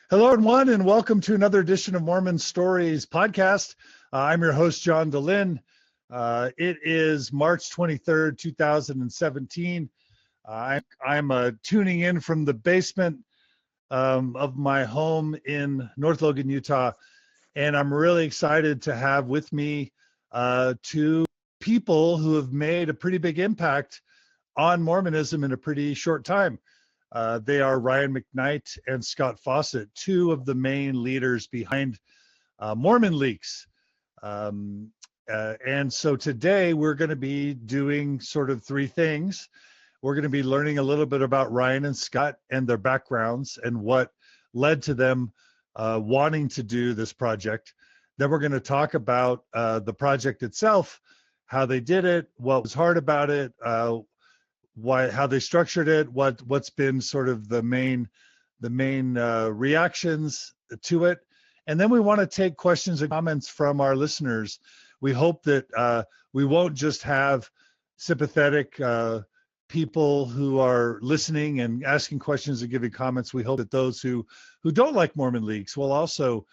Hello, everyone, and welcome to another edition of Mormon Stories podcast. I'm your host, John DeLynn. It is March 23rd, 2017. I'm tuning in from the basement of my home in North Logan, Utah, and I'm really excited to have with me two people who have made a pretty big impact on Mormonism in a pretty short time. They are Ryan McKnight and Scott Fausett, two of the main leaders behind MormonLeaks. And so today we're going to be doing sort of three things. We're going to be learning a little bit about Ryan and Scott and their backgrounds and what led to them wanting to do this project. Then we're going to talk about the project itself, how they did it, what was hard about it, how they structured it, what's been sort of the main reactions to it, and then we want to take questions and comments from our listeners. We hope that we won't just have sympathetic people who are listening and asking questions and giving comments. We hope that those who don't like MormonLeaks will also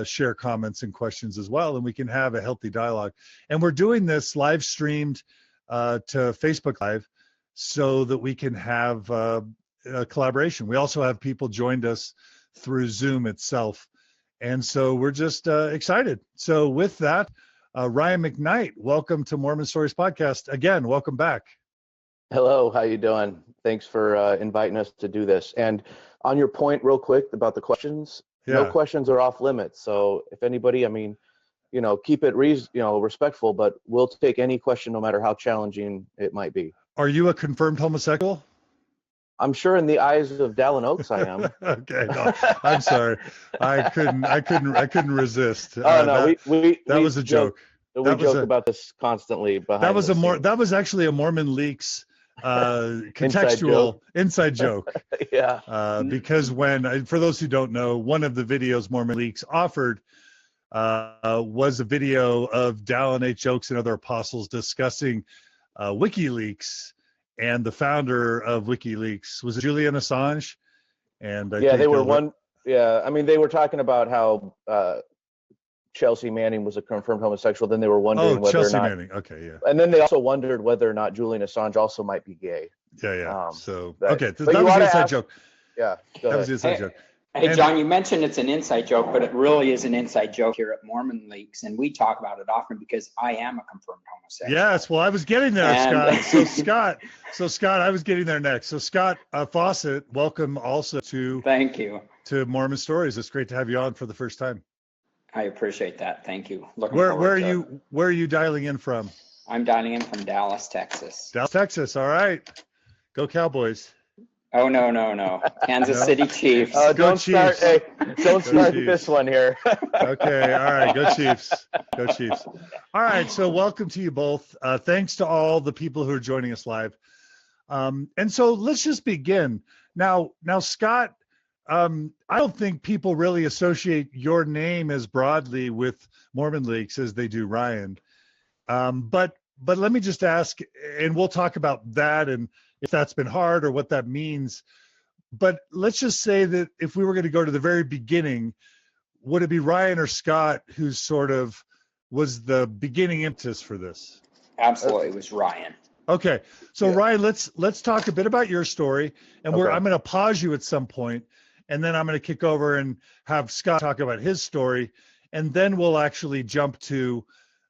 share comments and questions as well, and we can have a healthy dialogue. And we're doing this live streamed to Facebook Live, so that we can have a collaboration. We also have people joined us through Zoom itself. And so we're just excited. So with that, Ryan McKnight, welcome to Mormon Stories Podcast. Again, welcome back. Hello, how you doing? Thanks for inviting us to do this. And on your point real quick about the questions, no questions are off limits. So if anybody, keep it respectful, but we'll take any question no matter how challenging it might be. Are you a confirmed homosexual? I'm sure in the eyes of Dallin Oaks I am. Okay, no, I'm sorry. I couldn't resist. That was a joke. We joke about this constantly behind that was actually a MormonLeaks contextual inside joke. Yeah. Because for those who don't know, one of the videos MormonLeaks offered was a video of Dallin H. Oaks and other apostles discussing WikiLeaks, and the founder of WikiLeaks was Julian Assange. And they were talking about how Chelsea Manning was a confirmed homosexual. Then they were wondering whether Chelsea or not Manning. Okay, yeah. And then they also wondered whether or not Julian Assange also might be gay. Yeah. That was the inside joke. Yeah, that was the inside joke. Hey, John, you mentioned it's an inside joke, but it really is an inside joke here at MormonLeaks, and we talk about it often because I am a confirmed homosexual. Yes, well, I was getting there, Scott. So Scott, I was getting there next. So Scott Fausett, welcome also to Mormon Stories. It's great to have you on for the first time. I appreciate that. Thank you. Where are you dialing in from? I'm dialing in from Dallas, Texas. Dallas, Texas. All right. Go Cowboys. Oh, no. Kansas City Chiefs. Don't Chiefs. Don't start this one here. Okay, all right, go Chiefs. Go Chiefs. All right, so welcome to you both. Thanks to all the people who are joining us live. And so let's just begin. Now, Scott, I don't think people really associate your name as broadly with MormonLeaks as they do Ryan. But let me just ask, and we'll talk about that and if that's been hard or what that means. But let's just say that if we were going to go to the very beginning, would it be Ryan or Scott who sort of was the beginning impetus for this? Absolutely, it was Ryan. Okay, so yeah. Ryan, let's talk a bit about your story, and I'm going to pause you at some point, and then I'm going to kick over and have Scott talk about his story, and then we'll actually jump to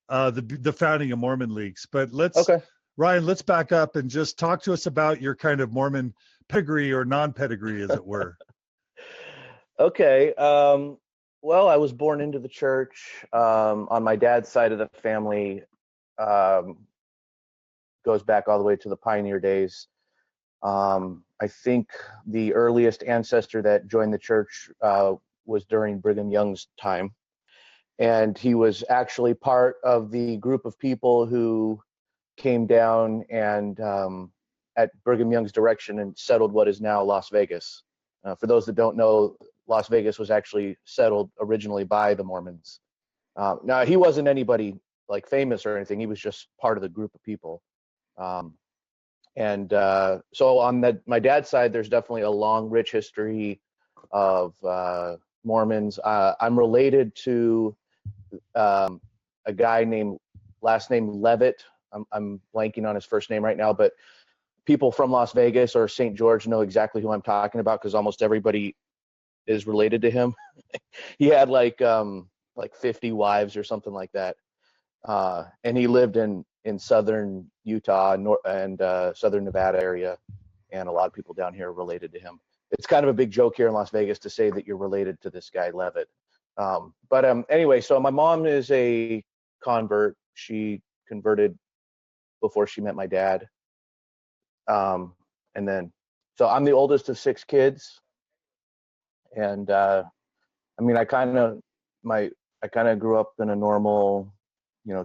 the founding of MormonLeaks. But Ryan, let's back up and just talk to us about your kind of Mormon pedigree or non-pedigree, as it were. Okay. Well, I was born into the church. On my dad's side of the family, goes back all the way to the pioneer days. I think the earliest ancestor that joined the church was during Brigham Young's time. And he was actually part of the group of people who came down and at Brigham Young's direction and settled what is now Las Vegas. For those that don't know, Las Vegas was actually settled originally by the Mormons. Now, he wasn't anybody like famous or anything. He was just part of the group of people. So on my dad's side, there's definitely a long, rich history of Mormons. I'm related to a guy named last name Levitt. I'm blanking on his first name right now, but people from Las Vegas or St. George know exactly who I'm talking about because almost everybody is related to him. He had like 50 wives or something like that, and he lived in southern Utah and southern Nevada area, and a lot of people down here are related to him. It's kind of a big joke here in Las Vegas to say that you're related to this guy Levitt. But anyway, so my mom is a convert. She converted before she met my dad. And then, so I'm the oldest of 6 kids. And I mean, I kind of grew up in a normal,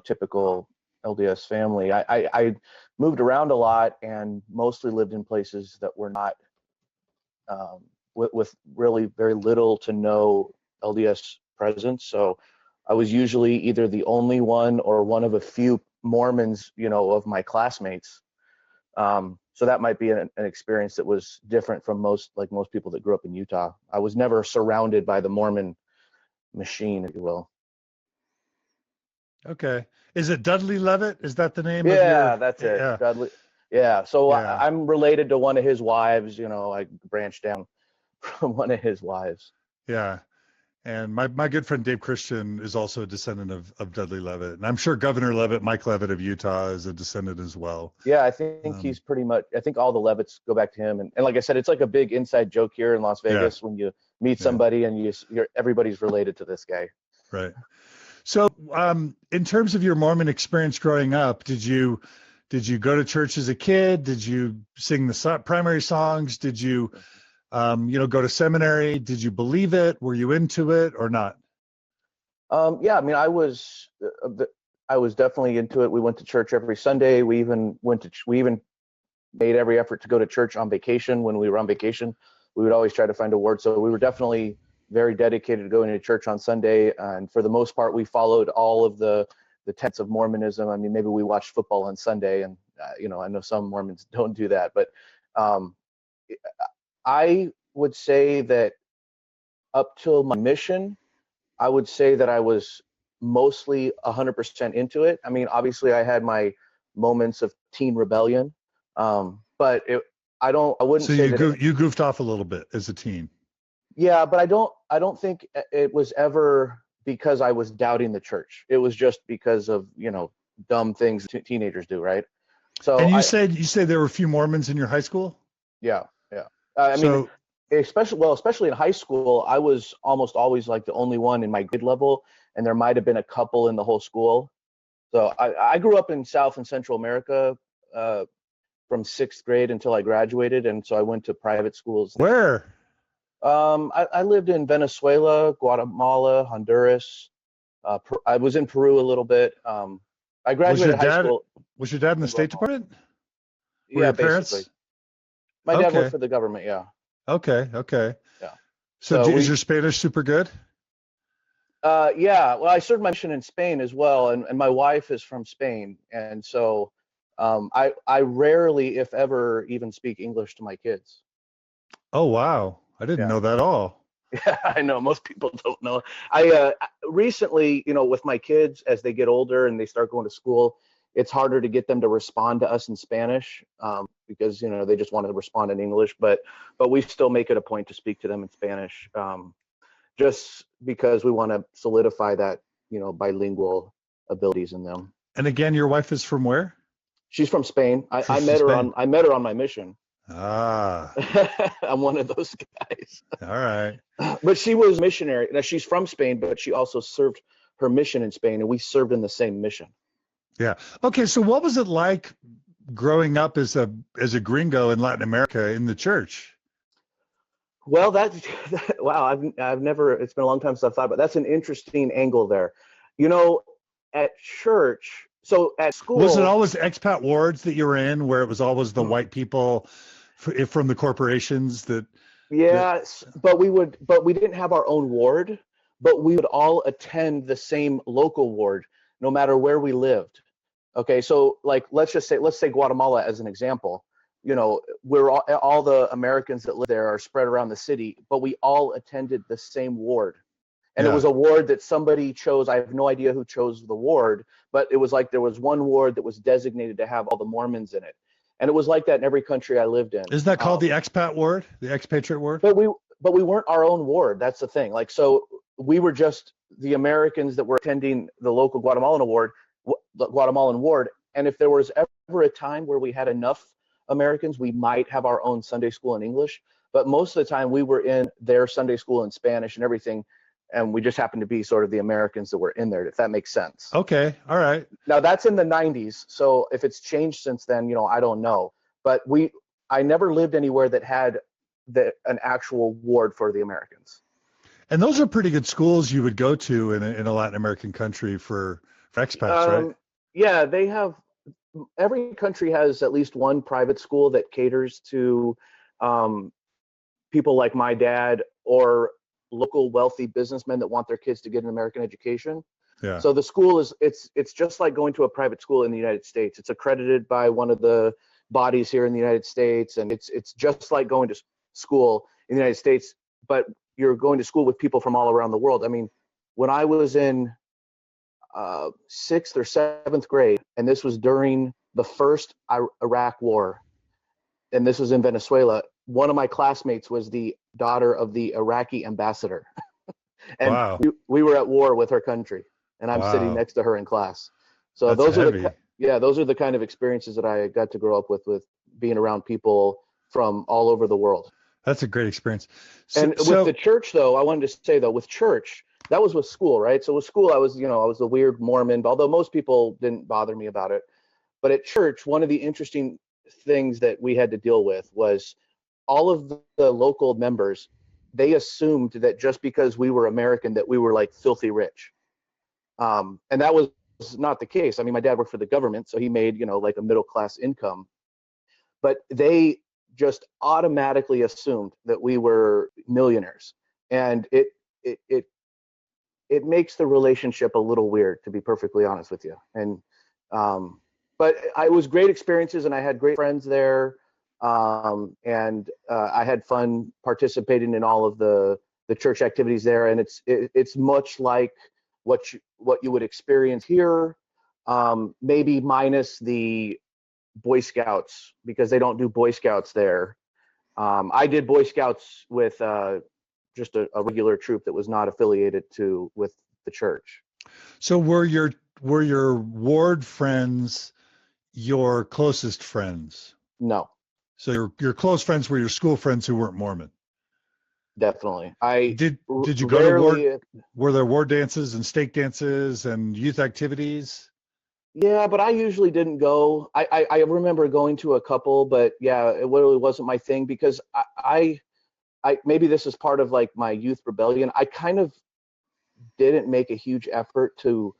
typical LDS family. I moved around a lot and mostly lived in places that were not with really very little to no LDS presence. So I was usually either the only one or one of a few Mormons, of my classmates. So that might be an experience that was different from most people that grew up in Utah. I was never surrounded by the Mormon machine, if you will. Okay. Is it Dudley Levitt? Is that the name? Yeah, that's it. Yeah. Dudley. Yeah. So Yeah. I'm related to one of his wives. I branched down from one of his wives. Yeah. And my good friend Dave Christian is also a descendant of Dudley Levitt. And I'm sure Governor Levitt, Mike Levitt of Utah, is a descendant as well. Yeah, I think he's pretty much, I think all the Levitts go back to him. And like I said, it's like a big inside joke here in Las Vegas when you meet somebody and everybody's related to this guy. Right. So in terms of your Mormon experience growing up, did you go to church as a kid? Did you sing the primary songs? Did you go to seminary? Did you believe it? Were you into it or not? Yeah, I mean, I was definitely into it. We went to church every Sunday. We even made every effort to go to church on vacation. When we were on vacation, we would always try to find a word. So we were definitely very dedicated to going to church on Sunday. And for the most part, we followed all of the tenets of Mormonism. I mean, maybe we watched football on Sunday, and I know some Mormons don't do that, but I would say that up till my mission, I would say that I was mostly 100% into it. I mean, obviously I had my moments of teen rebellion, but I wouldn't say that you goofed off a little bit as a teen. Yeah, but I don't think it was ever because I was doubting the church. It was just because of, dumb things teenagers do, right? So And you said there were a few Mormons in your high school? Yeah. I mean, especially in high school, I was almost always like the only one in my grade level, and there might have been a couple in the whole school. So I grew up in South and Central America from 6th grade until I graduated, and so I went to private schools. Where? I lived in Venezuela, Guatemala, Honduras. I was in Peru a little bit. I graduated high school. Was your dad in the State Department? Yeah, basically. My dad worked for the government, yeah. Okay. Yeah. So is your Spanish super good? Yeah, well, I served my mission in Spain as well, and my wife is from Spain, and so I rarely, if ever, even speak English to my kids. Oh, wow. I didn't know that at all. Yeah, I know. Most people don't know. I recently, with my kids, as they get older and they start going to school, it's harder to get them to respond to us in Spanish because, they just want to respond in English. But we still make it a point to speak to them in Spanish just because we want to solidify that, bilingual abilities in them. And again, your wife is from where? She's from Spain. I met her on my mission. Ah. I'm one of those guys. All right. But she was missionary. Now, she's from Spain, but she also served her mission in Spain, and we served in the same mission. Yeah. Okay. So what was it like growing up as a gringo in Latin America in the church? Well, wow, I've never, it's been a long time since I've thought about it. That's an interesting angle there. At church, so at school. Was it always expat wards that you were in where it was always the white people from the corporations that? Yes, but we didn't have our own ward, but we would all attend the same local ward no matter where we lived. Okay, so let's say Guatemala as an example. you know, we're all the Americans that live there are spread around the city, but we all attended the same ward. And it was a ward that somebody chose. I have no idea who chose the ward, but it was like there was one ward that was designated to have all the Mormons in it. And it was like that in every country I lived in. Isn't that called the expat ward, the expatriate ward? But we weren't our own ward. That's the thing. Like, so we were just the Americans that were attending the local Guatemalan ward. And if there was ever a time where we had enough Americans, we might have our own Sunday school in English. But most of the time we were in their Sunday school in Spanish and everything. And we just happened to be sort of the Americans that were in there, if that makes sense. Okay. All right. Now that's in the 90s. So if it's changed since then, you know, I don't know. But I never lived anywhere that had an actual ward for the Americans. And those are pretty good schools you would go to in a Latin American country for expats, right? Yeah, they have. Every country has at least one private school that caters to people like my dad or local wealthy businessmen that want their kids to get an American education. Yeah. So the school it's just like going to a private school in the United States. It's accredited by one of the bodies here in the United States, and it's just like going to school in the United States, but you're going to school with people from all around the world. I mean, when I was in 6th or 7th grade, and this was during the first Iraq war, and this was in Venezuela, one of my classmates was the daughter of the Iraqi ambassador. And wow. we were at war with her country, and I'm sitting next to her in class. So those are the kind of experiences that I got to grow up with being around people from all over the world. That's a great experience. With the church, though, I wanted to say, though, with church, that was with school, right? So with school, I was the weird Mormon, although most people didn't bother me about it. But at church, one of the interesting things that we had to deal with was all of the local members, they assumed that just because we were American, that we were like filthy rich. And that was not the case. I mean, my dad worked for the government, so he made, like a middle-class income. But they just automatically assumed that we were millionaires. And it makes the relationship a little weird, to be perfectly honest with you. And but it was great experiences, and I had great friends there. And I had fun participating in all of the church activities there. And it's much like what you would experience here, maybe minus the Boy Scouts, because they don't do Boy Scouts there. I did Boy Scouts with just a regular troop that was not affiliated with the church. So were your ward friends your closest friends? No. So your close friends were your school friends who weren't Mormon? Definitely. Did you go to ward? Were there ward dances and stake dances and youth activities? Yeah, but I usually didn't go. I remember going to a couple, but yeah, it really wasn't my thing, because I maybe this is part of like my youth rebellion. I kind of didn't make a huge effort to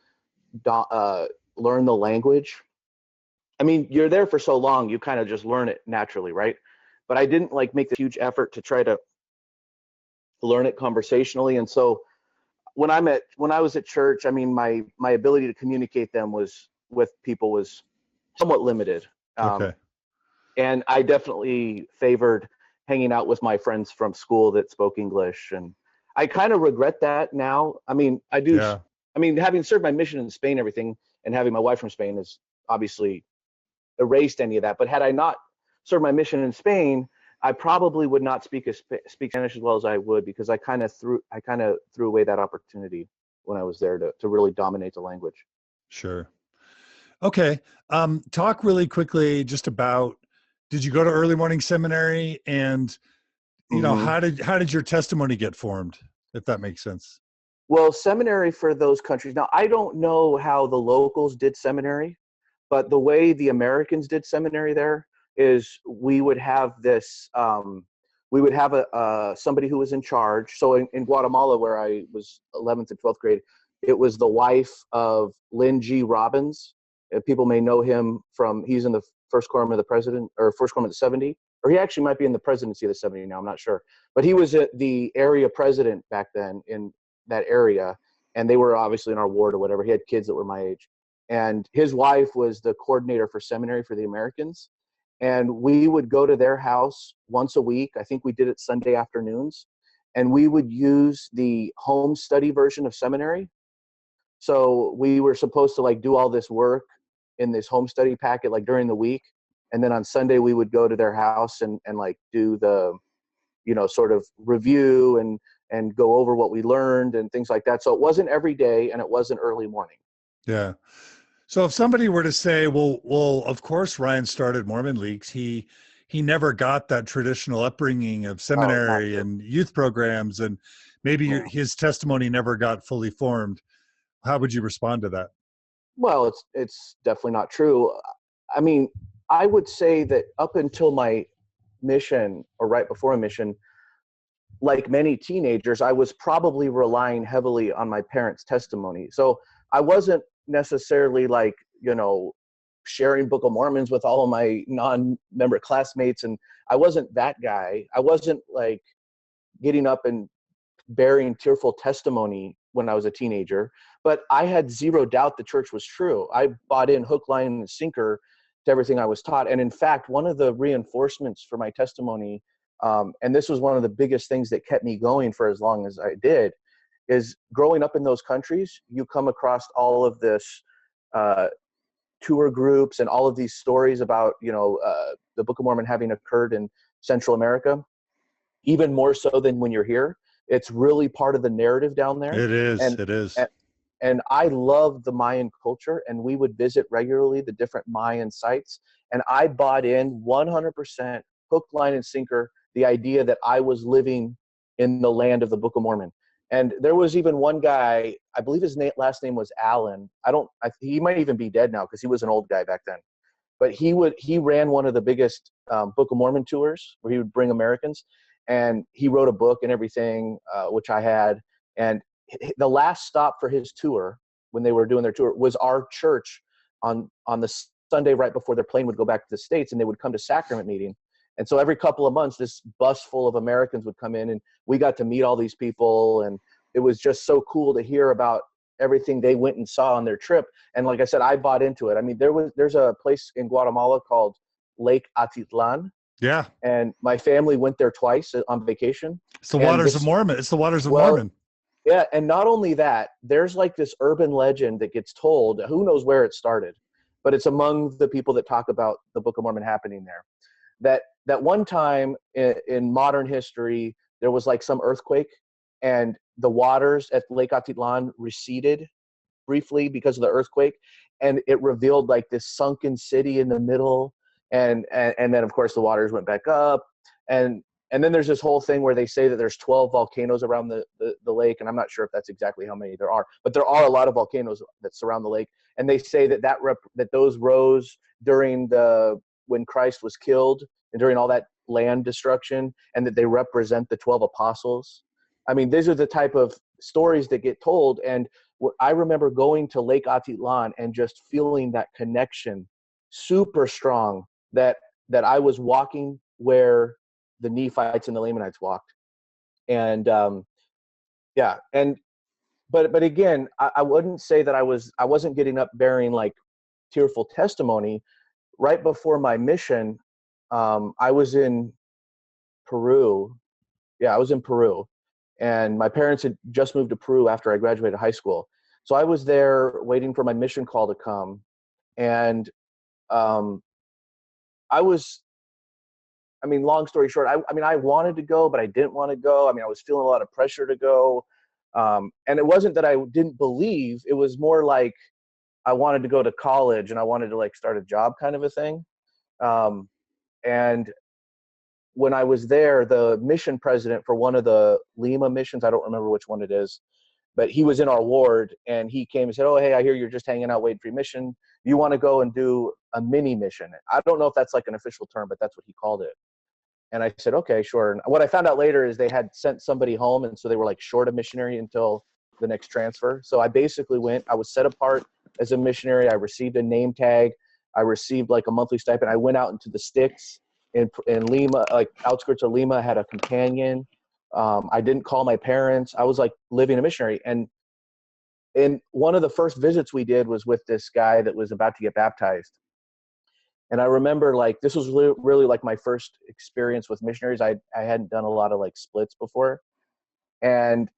learn the language. I mean, you're there for so long, you kind of just learn it naturally, right? But I didn't like make the huge effort to try to learn it conversationally. And so when I was at church, I mean, my ability to communicate with people was somewhat limited. Okay. And I definitely favored hanging out with my friends from school that spoke English. And I kind of regret that now. I mean, I do. Yeah. I mean, having served my mission in Spain, everything, and having my wife from Spain has obviously erased any of that. But had I not served my mission in Spain, I probably would not speak Spanish as well as I would, because I kind of threw away that opportunity when I was there to really dominate the language. Sure. Okay. Talk really quickly just about, did you go to early morning seminary, and how did your testimony get formed, if that makes sense? Well, seminary for those countries. Now, I don't know how the locals did seminary, but the way the Americans did seminary there is we would have this, somebody who was in charge. So in Guatemala, where I was 11th and 12th grade, it was the wife of Lynn G. Robbins. People may know him he's in the first quorum of the president, or first quorum of the 70, or he actually might be in the presidency of the 70 now, I'm not sure. But he was the area president back then in that area, and they were obviously in our ward or whatever. He had kids that were my age. And his wife was the coordinator for seminary for the Americans. and we would go to their house once a week. I think we did it Sunday afternoons, and we would use the home study version of seminary. So we were supposed to like do all this work in this home study packet like during the week, and then on Sunday we would go to their house and like do the, you know, sort of review and go over what we learned and things like that. So it wasn't every day, and it wasn't early morning. Yeah. So if somebody were to say, well, of course Ryan started MormonLeaks. He never got that traditional upbringing of seminary and youth programs, and maybe his testimony never got fully formed. How would you respond to that? Well, it's definitely not true. I mean, I would say that up until my mission, or right before a mission, like many teenagers, I was probably relying heavily on my parents' testimony. So I wasn't necessarily like, you know, sharing Book of Mormons with all of my non-member classmates. And I wasn't that guy. I wasn't like getting up and bearing tearful testimony when I was a teenager, but I had zero doubt the church was true. I bought in hook, line, and sinker to everything I was taught. And in fact, one of the reinforcements for my testimony, and this was one of the biggest things that kept me going for as long as I did, is growing up in those countries, you come across all of this tour groups and all of these stories about, you know, the Book of Mormon having occurred in Central America, even more so than when you're here. It's really part of the narrative down there. It is. And, it is. And I love the Mayan culture, and we would visit regularly the different Mayan sites. And I bought in 100% hook, line, and sinker the idea that I was living in the land of the Book of Mormon. And there was even one guy, I believe his last name was Allen. He might even be dead now because he was an old guy back then. But he ran one of the biggest Book of Mormon tours where he would bring Americans. And he wrote a book and everything, which I had. And the last stop for his tour, when they were doing their tour, was our church on the Sunday right before their plane would go back to the States, and they would come to sacrament meeting. And so every couple of months, this bus full of Americans would come in, and we got to meet all these people. And it was just so cool to hear about everything they went and saw on their trip. And like I said, I bought into it. I mean, there's a place in Guatemala called Lake Atitlan. Yeah. And my family went there twice on vacation. It's the waters of Mormon. It's the waters of Mormon. Yeah. And not only that, there's like this urban legend that gets told, who knows where it started, but it's among the people that talk about the Book of Mormon happening there. That one time in modern history, there was like some earthquake, and the waters at Lake Atitlan receded briefly because of the earthquake, and it revealed like this sunken city in the middle. And then of course the waters went back up, and then there's this whole thing where they say that there's 12 volcanoes around the lake, and I'm not sure if that's exactly how many there are, but there are a lot of volcanoes that surround the lake. And they say that those rose during when Christ was killed and during all that land destruction, and that they represent the 12 apostles. I mean, these are the type of stories that get told. And I remember going to Lake Atitlan and just feeling that connection super strong, that I was walking where the Nephites and the Lamanites walked. And but again, I wouldn't say that I wasn't getting up bearing like tearful testimony. Right before my mission, I was in Peru. Yeah, I was in Peru, and my parents had just moved to Peru after I graduated high school. So I was there waiting for my mission call to come, and long story short, I wanted to go, but I didn't want to go. I mean, I was feeling a lot of pressure to go. And it wasn't that I didn't believe. It was more like I wanted to go to college and I wanted to like start a job kind of a thing. And when I was there, the mission president for one of the Lima missions, I don't remember which one it is, but he was in our ward, and he came and said, "Oh, hey, I hear you're just hanging out waiting for your mission. You want to go and do a mini mission?" I don't know if that's like an official term, but that's what he called it. And I said, "Okay, sure." And what I found out later is they had sent somebody home, and so they were like short a missionary until the next transfer. So I basically went. I was set apart as a missionary. I received a name tag. I received like a monthly stipend. I went out into the sticks in Lima, like outskirts of Lima. I had a companion. I didn't call my parents. I was like living a missionary. And one of the first visits we did was with this guy that was about to get baptized. And I remember like, this was really like my first experience with missionaries. I hadn't done a lot of like splits before. And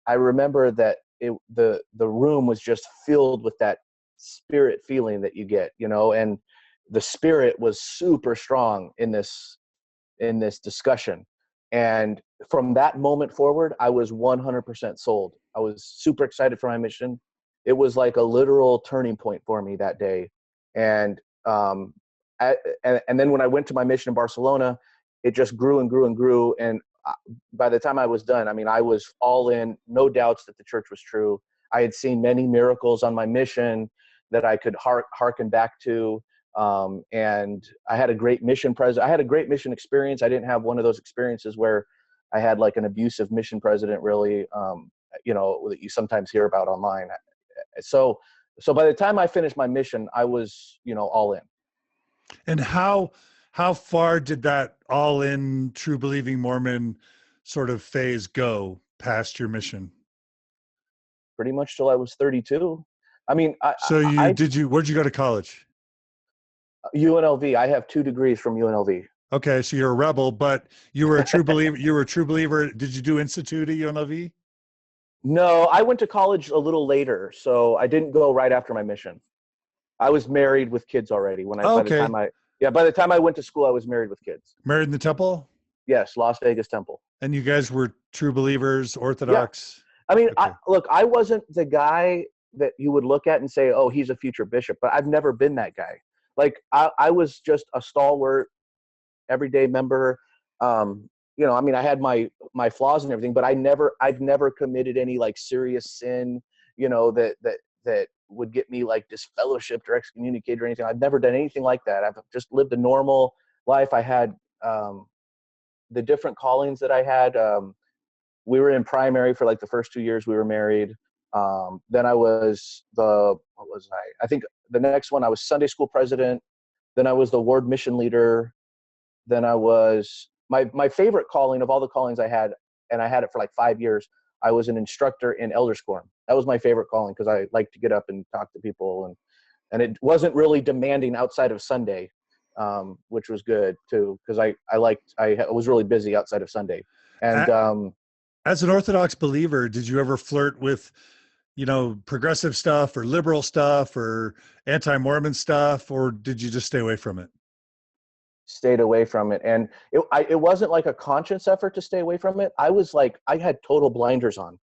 I remember that the room was just filled with that spirit feeling that you get, you know, and the spirit was super strong in this discussion. And from that moment forward, I was 100% sold. I was super excited for my mission. It was like a literal turning point for me that day. And and then when I went to my mission in Barcelona, it just grew and grew and grew. And by the time I was done, I mean, I was all in, no doubts that the church was true. I had seen many miracles on my mission that I could hearken back to. And I had a great mission I had a great mission experience. I didn't have one of those experiences where I had like an abusive mission president, really, you know, that you sometimes hear about online. So by the time I finished my mission, I was, you know, all in. And how far did that all in true believing Mormon sort of phase go past your mission? Pretty much till I was 32. I mean, where'd you go to college? UNLV. I have 2 degrees from UNLV. Okay, so you're a rebel, but you were a true believer. You were a true believer. Did you do Institute at UNLV? No, I went to college a little later, so I didn't go right after my mission. I was married with kids already by the time I went to school, I was married with kids. Married in the temple? Yes, Las Vegas temple. And you guys were true believers, Orthodox? Yeah. I mean, okay. I wasn't the guy that you would look at and say, oh, he's a future bishop, but I've never been that guy. Like I was just a stalwart, everyday member. You know, I mean, I had my flaws and everything, but I've never committed any like serious sin, you know, that would get me like disfellowshipped or excommunicated or anything. I've never done anything like that. I've just lived a normal life. I had the different callings that I had. We were in primary for like the first 2 years we were married. Then I was I think the next one I was Sunday school president. Then I was the ward mission leader. Then I was my favorite calling of all the callings I had, and I had it for like 5 years. I was an instructor in Elders Quorum. That was my favorite calling because I like to get up and talk to people, and it wasn't really demanding outside of Sunday, which was good too because I was really busy outside of Sunday. And as an Orthodox believer, did you ever flirt with, you know, progressive stuff or liberal stuff or anti-Mormon stuff, or did you just stay away from it? Stayed away from it. And it wasn't like a conscious effort to stay away from it. I was like, I had total blinders on.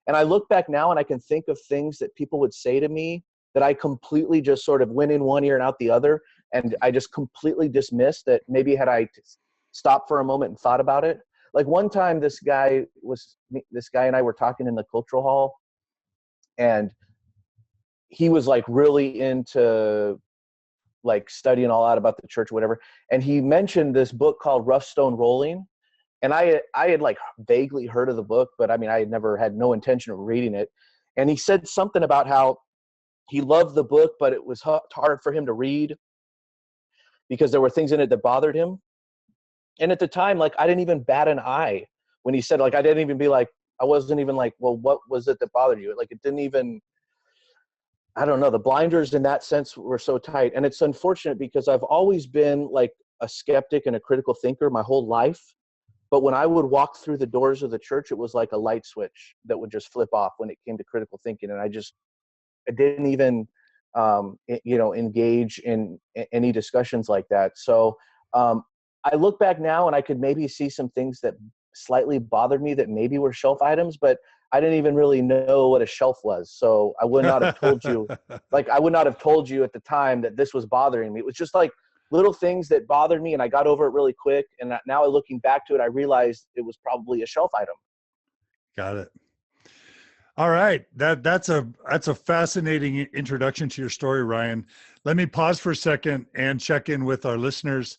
And I look back now and I can think of things that people would say to me that I completely just sort of went in one ear and out the other. And I just completely dismissed that. Maybe had I stopped for a moment and thought about it. Like one time this guy and I were talking in the cultural hall, and he was like really into like studying all out about the church or whatever. And he mentioned this book called Rough Stone Rolling. And I had like vaguely heard of the book, but I mean, I had never had no intention of reading it. And he said something about how he loved the book, but it was hard for him to read because there were things in it that bothered him. And at the time, like, I didn't even bat an eye when he said, like, I didn't even be like, I wasn't even like, well, what was it that bothered you? Like, it didn't even, I don't know, the blinders in that sense were so tight. And it's unfortunate because I've always been like a skeptic and a critical thinker my whole life. But when I would walk through the doors of the church, it was like a light switch that would just flip off when it came to critical thinking. And I didn't even, you know, engage in any discussions like that. So I look back now and I could maybe see some things that slightly bothered me that maybe were shelf items, but I didn't even really know what a shelf was. So I would not have told you, like, I would not have told you at the time that this was bothering me. It was just like little things that bothered me, and I got over it really quick. And now looking back to it, I realized it was probably a shelf item. Got it. All right. That's a fascinating introduction to your story, Ryan. Let me pause for a second and check in with our listeners.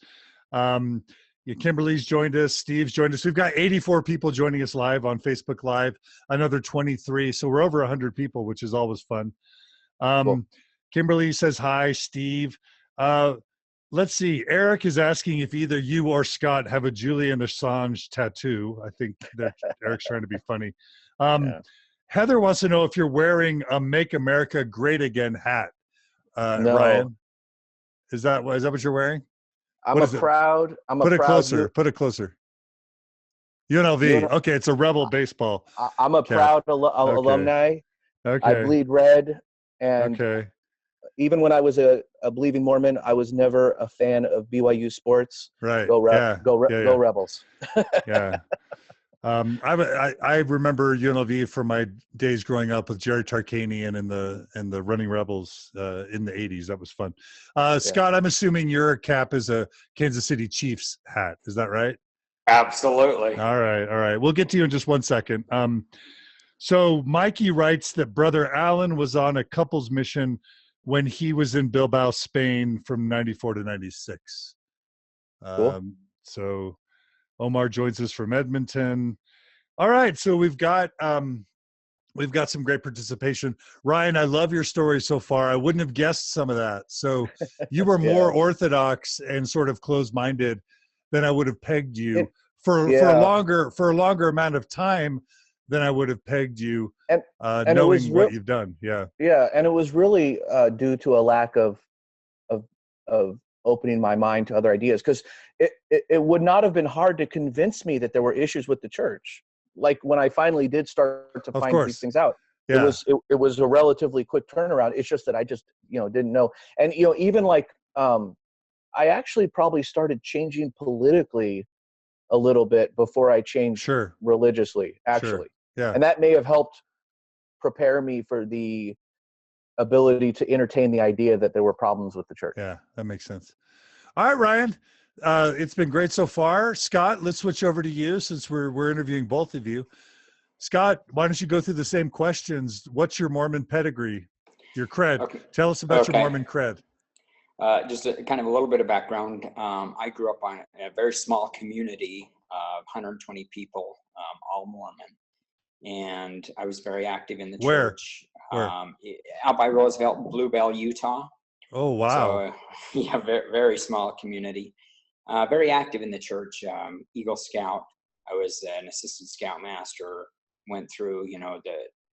Kimberly's joined us. Steve's joined us. We've got 84 people joining us live on Facebook Live, another 23. So we're over 100 people, which is always fun. Cool. Kimberly says, hi, Steve. Let's see. Eric is asking if either you or Scott have a Julian Assange tattoo. I think that Eric's trying to be funny. Yeah. Heather wants to know if you're wearing a Make America Great Again hat, No. Ryan. Is that what you're wearing? I'm a proud closer. Put it closer. UNLV. Okay, it's a Rebel baseball. I'm a proud alumni. Okay. I bleed red, and even when I was a believing Mormon, I was never a fan of BYU sports. Right. Go Rebels. Yeah. I remember UNLV from my days growing up with Jerry Tarkanian and the Running Rebels in the 80s. That was fun. Scott, I'm assuming your cap is a Kansas City Chiefs hat. Is that right? Absolutely. All right. We'll get to you in just one second. So Mikey writes that Brother Alan was on a couples mission when he was in Bilbao, Spain from 94 to 96. Cool. So Omar joins us from Edmonton. All right. So we've got some great participation. Ryan, I love your story so far. I wouldn't have guessed some of that. So you were more Orthodox and sort of closed-minded than I would have pegged you for a longer amount of time than I would have pegged you, and knowing what you've done. Yeah. Yeah. And it was really due to a lack of opening my mind to other ideas, because it would not have been hard to convince me that there were issues with the church. Like when I finally did start to find these things out, it was a relatively quick turnaround. It's just that I just, didn't know. And, even like, I actually probably started changing politically a little bit before I changed religiously, actually. Sure. Yeah. And that may have helped prepare me for the ability to entertain the idea that there were problems with the church. Yeah, that makes sense. All right, Ryan. It's been great so far. Scott, let's switch over to you since we're interviewing both of you. Scott, why don't you go through the same questions? What's your Mormon pedigree? Your cred. Okay. Tell us about your Mormon cred. Just kind of a little bit of background. I grew up on a very small community of 120 people, all Mormon. And I was very active in the church. Where? Out by Roosevelt, Bluebell, Utah. Oh, wow. So, very, very small community. Very active in the church. Eagle Scout. I was an assistant scoutmaster. Went through,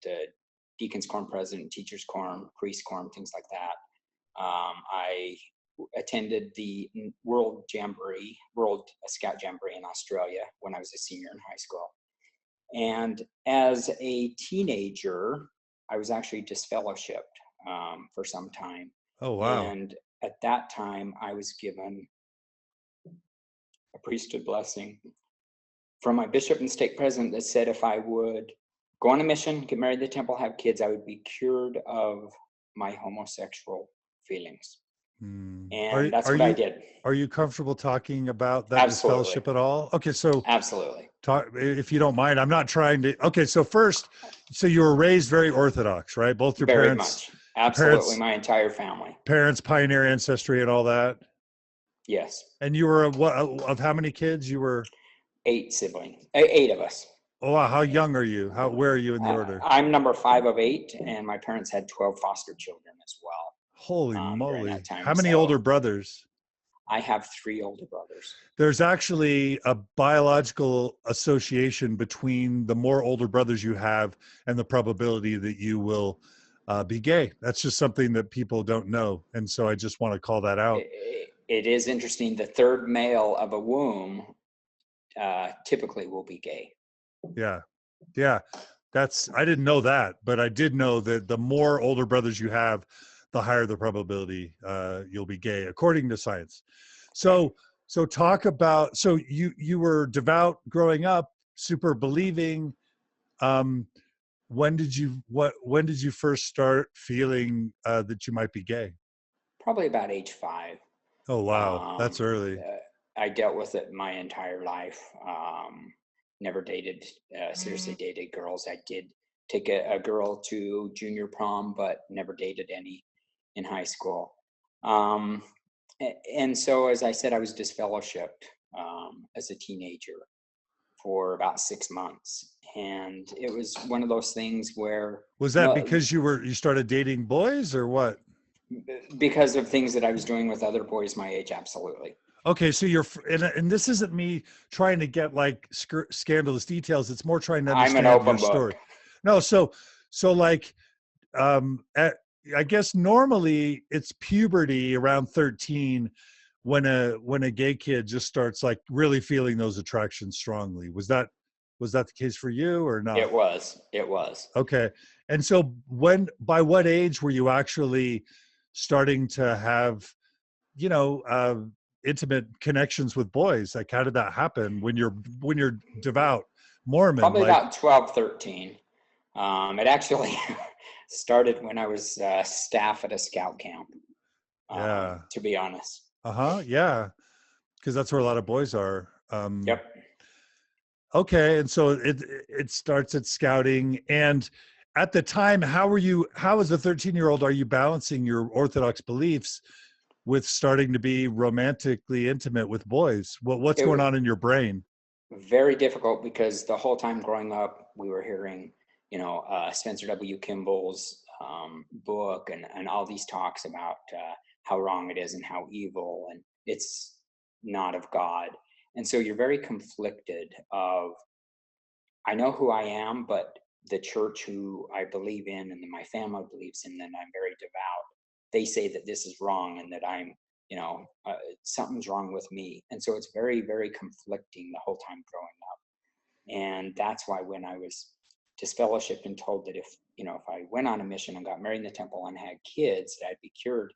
the Deacon's Quorum President, Teacher's Quorum, Priest Quorum, things like that. I attended the World Scout Jamboree in Australia when I was a senior in high school. And as a teenager, I was actually disfellowshipped for some time. Oh, wow. And at that time, I was given a priesthood blessing from my bishop and stake president that said if I would go on a mission, get married at the temple, have kids, I would be cured of my homosexual feelings. And that's what I did. Are you comfortable talking about that disfellowship at all? Okay, so absolutely. Talk, if you don't mind. I'm not trying to. Okay, so first, you were raised very Orthodox, right? Both your very parents. Much. Absolutely, my entire family. Parents, pioneer ancestry, and all that. Yes. And you were of how many kids? You were 8 siblings. 8 of us. Oh, wow. How young are you? Where are you in the order? I'm number 5 of 8, and my parents had 12 foster children as well. Holy moly. How many older brothers? I have 3 older brothers. There's actually a biological association between the more older brothers you have and the probability that you will be gay. That's just something that people don't know. And so I just want to call that out. It is interesting. The third male of a womb typically will be gay. Yeah. Yeah. I didn't know that, but I did know that the more older brothers you have, the higher the probability you'll be gay, according to science. So talk about, so you were devout growing up, super believing. When did you first start feeling that you might be gay? Probably about age 5. Oh, wow. That's early. I dealt with it my entire life. Never seriously dated girls. I did take a girl to junior prom, but never dated any in high school. And so, as I said, I was disfellowshipped as a teenager for about 6 months. And it was one of those things where... Was that because you started dating boys or what? Because of things that I was doing with other boys my age, absolutely. Okay, so and this isn't me trying to get like scandalous details. It's more trying to understand your story. No, so like, I guess normally it's puberty around 13 when a gay kid just starts like really feeling those attractions strongly. Was that the case for you or not? It was. Okay. And so by what age were you actually starting to have, intimate connections with boys? Like, how did that happen when you're devout Mormon? Probably like, about 12, 13. It actually started when I was staff at a scout camp, yeah. to be honest. Yeah. Because that's where a lot of boys are. Yep. Okay. And so it starts at scouting. And at the time, how as a 13-year-old, are you balancing your Orthodox beliefs with starting to be romantically intimate with boys? What's going on in your brain? Very difficult, because the whole time growing up, we were hearing, Spencer W. Kimball's book and all these talks about how wrong it is and how evil, and it's not of God. And so you're very conflicted of, I know who I am, but the church who I believe in and my family believes in, that I'm very devout, they say that this is wrong and that I'm, something's wrong with me. And so it's very, very conflicting the whole time growing up. And that's why when I was disfellowshipped and told that if I went on a mission and got married in the temple and had kids, that I'd be cured,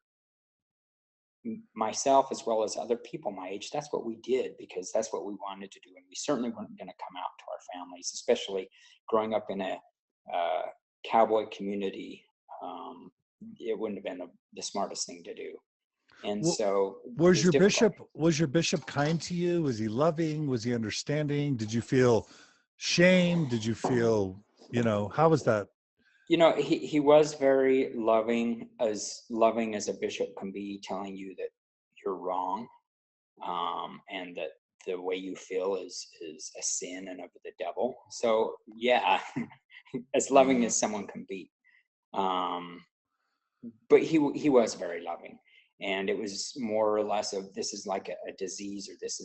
myself as well as other people my age, that's what we did, because that's what we wanted to do. And we certainly weren't going to come out to our families, especially growing up in a cowboy community. It wouldn't have been the smartest thing to do. And so was your bishop kind to you? Was he loving? Was he understanding? Did you feel shame? Did you feel, how was that? He was very loving as a bishop can be, telling you that you're wrong, and that the way you feel is a sin and of the devil. So yeah, as loving as someone can be. But he was very loving, and it was more or less of, this is like a disease, or this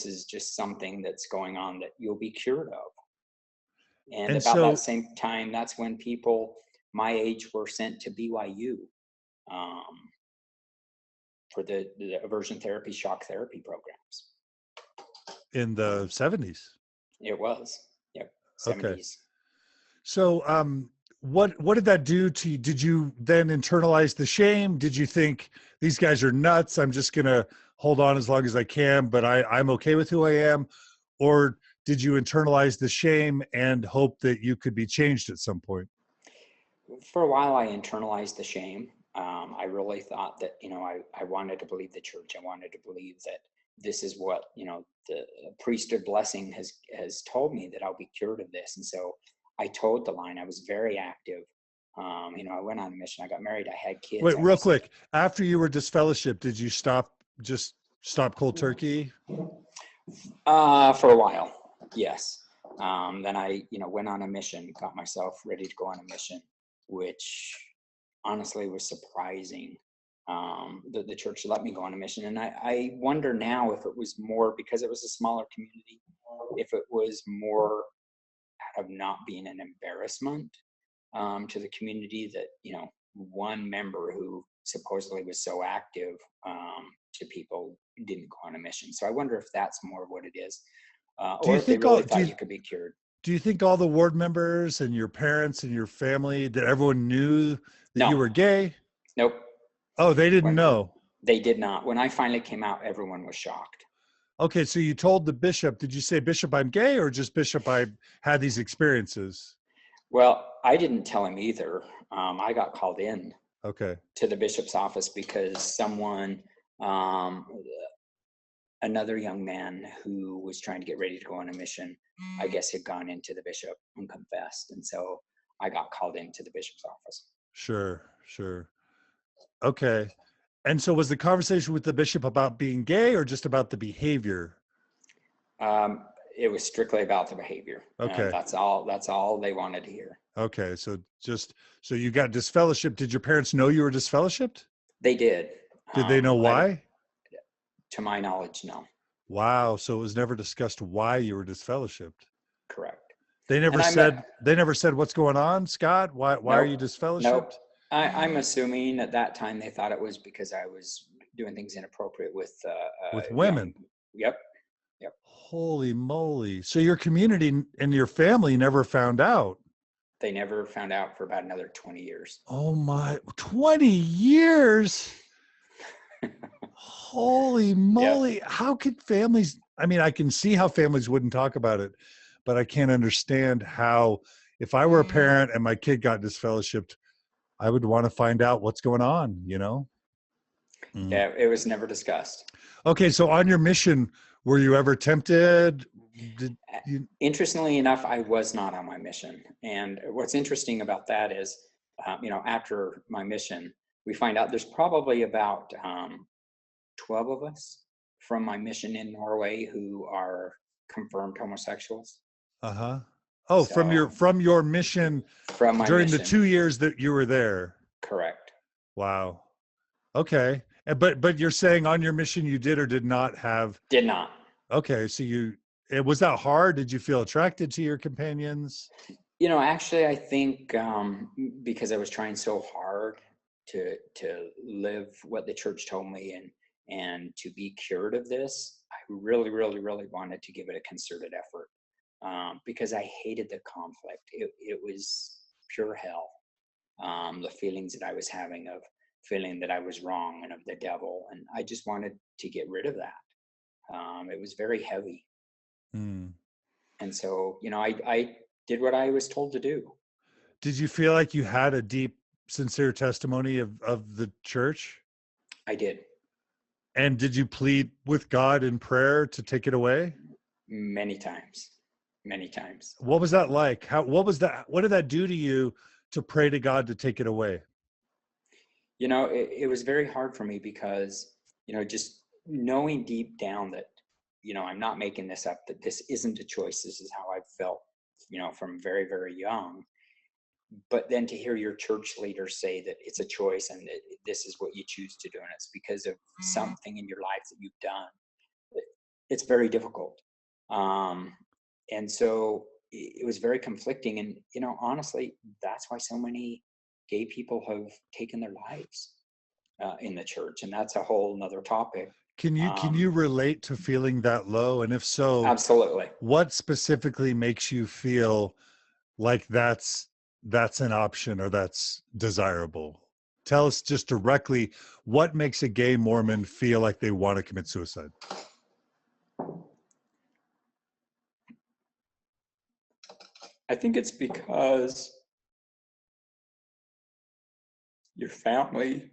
is just something that's going on that you'll be cured of. And about that same time, that's when people my age were sent to BYU for the aversion therapy, shock therapy programs. In the 70s? It was. Yep. 70s. Okay. So what did that do to you? Did you then internalize the shame? Did you think, these guys are nuts, I'm just going to hold on as long as I can, but I'm okay with who I am? Or did you internalize the shame and hope that you could be changed at some point? For a while, I internalized the shame. I really thought that, I wanted to believe the church. I wanted to believe that this is what, the priesthood blessing has told me, that I'll be cured of this. And so I told the line. I was very active. I went on a mission. I got married. I had kids. Wait, real quick. After you were disfellowshipped, did you stop cold turkey? For a while, yes. Then I, went on a mission, got myself ready to go on a mission, which honestly was surprising. The church let me go on a mission. And I wonder now if it was more because it was a smaller community, if it was more out of not being an embarrassment to the community that, one member who supposedly was so active to people didn't go on a mission. So I wonder if that's more what it is. Or if they really thought you could be cured. Do you think all the ward members and your parents and your family, that everyone knew that you were gay? Nope. Oh, they didn't know? They did not. When I finally came out, everyone was shocked. Okay, so you told the bishop, did you say, Bishop, I'm gay, or just Bishop, I had these experiences? Well, I didn't tell him either. I got called in to the bishop's office because someone, another young man who was trying to get ready to go on a mission, I guess had gone into the bishop and confessed. And so I got called into the bishop's office. Sure. Okay. And so was the conversation with the bishop about being gay or just about the behavior? It was strictly about the behavior. Okay. That's all they wanted to hear. Okay. So you got disfellowshipped. Did your parents know you were disfellowshipped? They did. Did they know why? To my knowledge, no. Wow. So it was never discussed why you were disfellowshipped. Correct. They never said what's going on, Scott? Why are you disfellowshipped? Nope. I'm assuming at that time they thought it was because I was doing things inappropriate with women. Yep. Holy moly. So your community and your family never found out? They never found out for about another 20 years. Oh my, 20 years? Holy moly. Yep. How could families, I mean, I can see how families wouldn't talk about it, but I can't understand how, if I were a parent and my kid got disfellowshipped, I would want to find out what's going on, you know? Yeah, it was never discussed. Okay, so on your mission, were you ever tempted? Did you... Interestingly enough, I was not on my mission. And what's interesting about that is, after my mission, we find out there's probably about 12 of us from my mission in Norway who are confirmed homosexuals. Uh-huh. Oh, So, from your mission from my during mission, the 2 years that you were there. correct. Wow. Okay. But you're saying on your mission you did or did not have... Did not. Okay, so was that hard? Did you feel attracted to your companions? Actually, I think because I was trying so hard to live what the church told me and to be cured of this, I really, really, really wanted to give it a concerted effort because I hated the conflict. It was pure hell. The feelings that I was having of feeling that I was wrong and of the devil, and I just wanted to get rid of that. It was very heavy. And so, I did what I was told to do. Did you feel like you had a deep, sincere testimony of the church? I did. And did you plead with God in prayer to take it away? Many times. What was that like? What did that do to you to pray to God to take it away? It was very hard for me because, just knowing deep down that, I'm not making this up, that this isn't a choice. This is how I've felt, from very, very young. But then to hear your church leader say that it's a choice and that this is what you choose to do, and it's because of something in your life that you've done, it's very difficult. And so it was very conflicting. And, honestly, that's why so many gay people have taken their lives in the church. And that's a whole nother topic. Can you relate to feeling that low? And if so, absolutely. What specifically makes you feel like that's an option or that's desirable? Tell us just directly, what makes a gay Mormon feel like they want to commit suicide? I think it's because your family,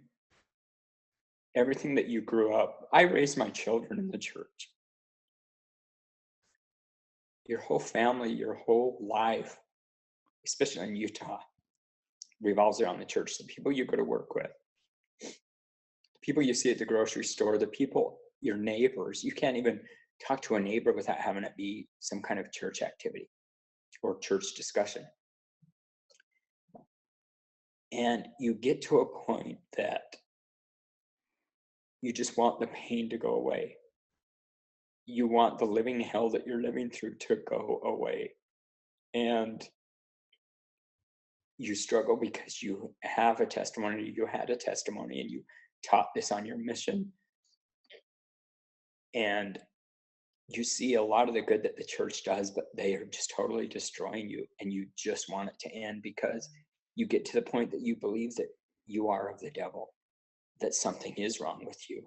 everything that you grew up, I raised my children in the church. Your whole family, your whole life, especially in Utah, revolves around the church. The people you go to work with, the people you see at the grocery store, the people, your neighbors. You can't even talk to a neighbor without having it be some kind of church activity or church discussion. And you get to a point that you just want the pain to go away. You want the living hell that you're living through to go away. And you struggle because you have a testimony, you had a testimony, and you taught this on your mission. And you see a lot of the good that the church does, but they are just totally destroying you. And you just want it to end because you get to the point that you believe that you are of the devil, that something is wrong with you.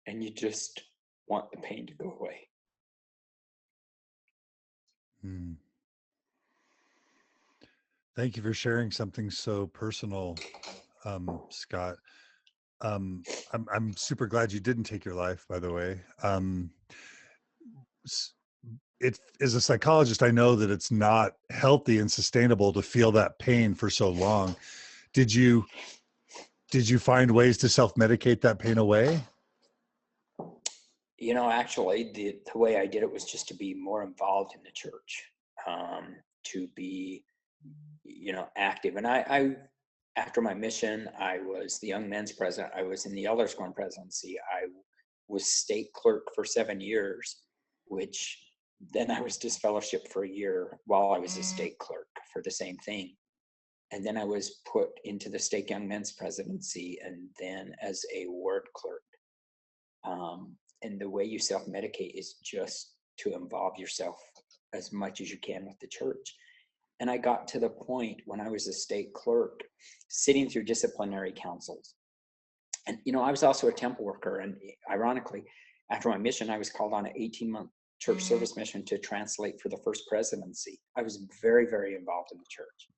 And you just want the pain to go away. Thank you for sharing something so personal, Scott. I'm super glad you didn't take your life, by the way. As a psychologist, I know that it's not healthy and sustainable to feel that pain for so long. Did you find ways to self-medicate that pain away? Actually, the way I did it was just to be more involved in the church, to be, active. And I after my mission, I was the young men's president. I was in the elders quorum presidency. I was state clerk for 7 years, which then I was disfellowshipped for a year while I was a state clerk for the same thing. And then I was put into the Stake Young Men's presidency, and then as a ward clerk. And the way you self-medicate is just to involve yourself as much as you can with the church. And I got to the point when I was a state clerk, sitting through disciplinary councils. And, I was also a temple worker. And ironically, after my mission, I was called on an 18-month church service mission to translate for the first presidency. I was very, very involved in the church.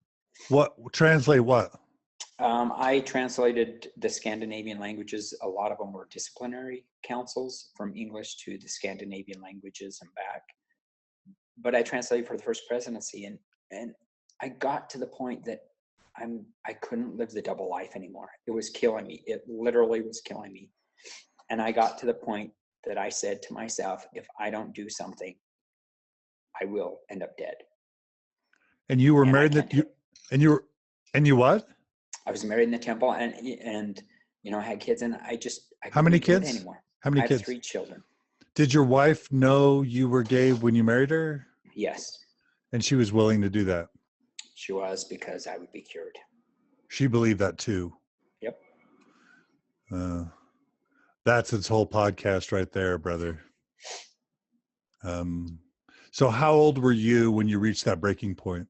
What? Translate what? I translated the Scandinavian languages. A lot of them were disciplinary councils from English to the Scandinavian languages and back. But I translated for the first presidency, and I got to the point that I couldn't live the double life anymore. It was killing me. It literally was killing me. And I got to the point that I said to myself, if I don't do something, I will end up dead. And you were married and you what? I was married in the temple, and I had kids, and I How many couldn't do it kids? anymore. How many I kids? have 3 children. Did your wife know you were gay when you married her? Yes. And she was willing to do that? She was, because I would be cured. She believed that too. Yep. That's its whole podcast right there, brother. So how old were you when you reached that breaking point?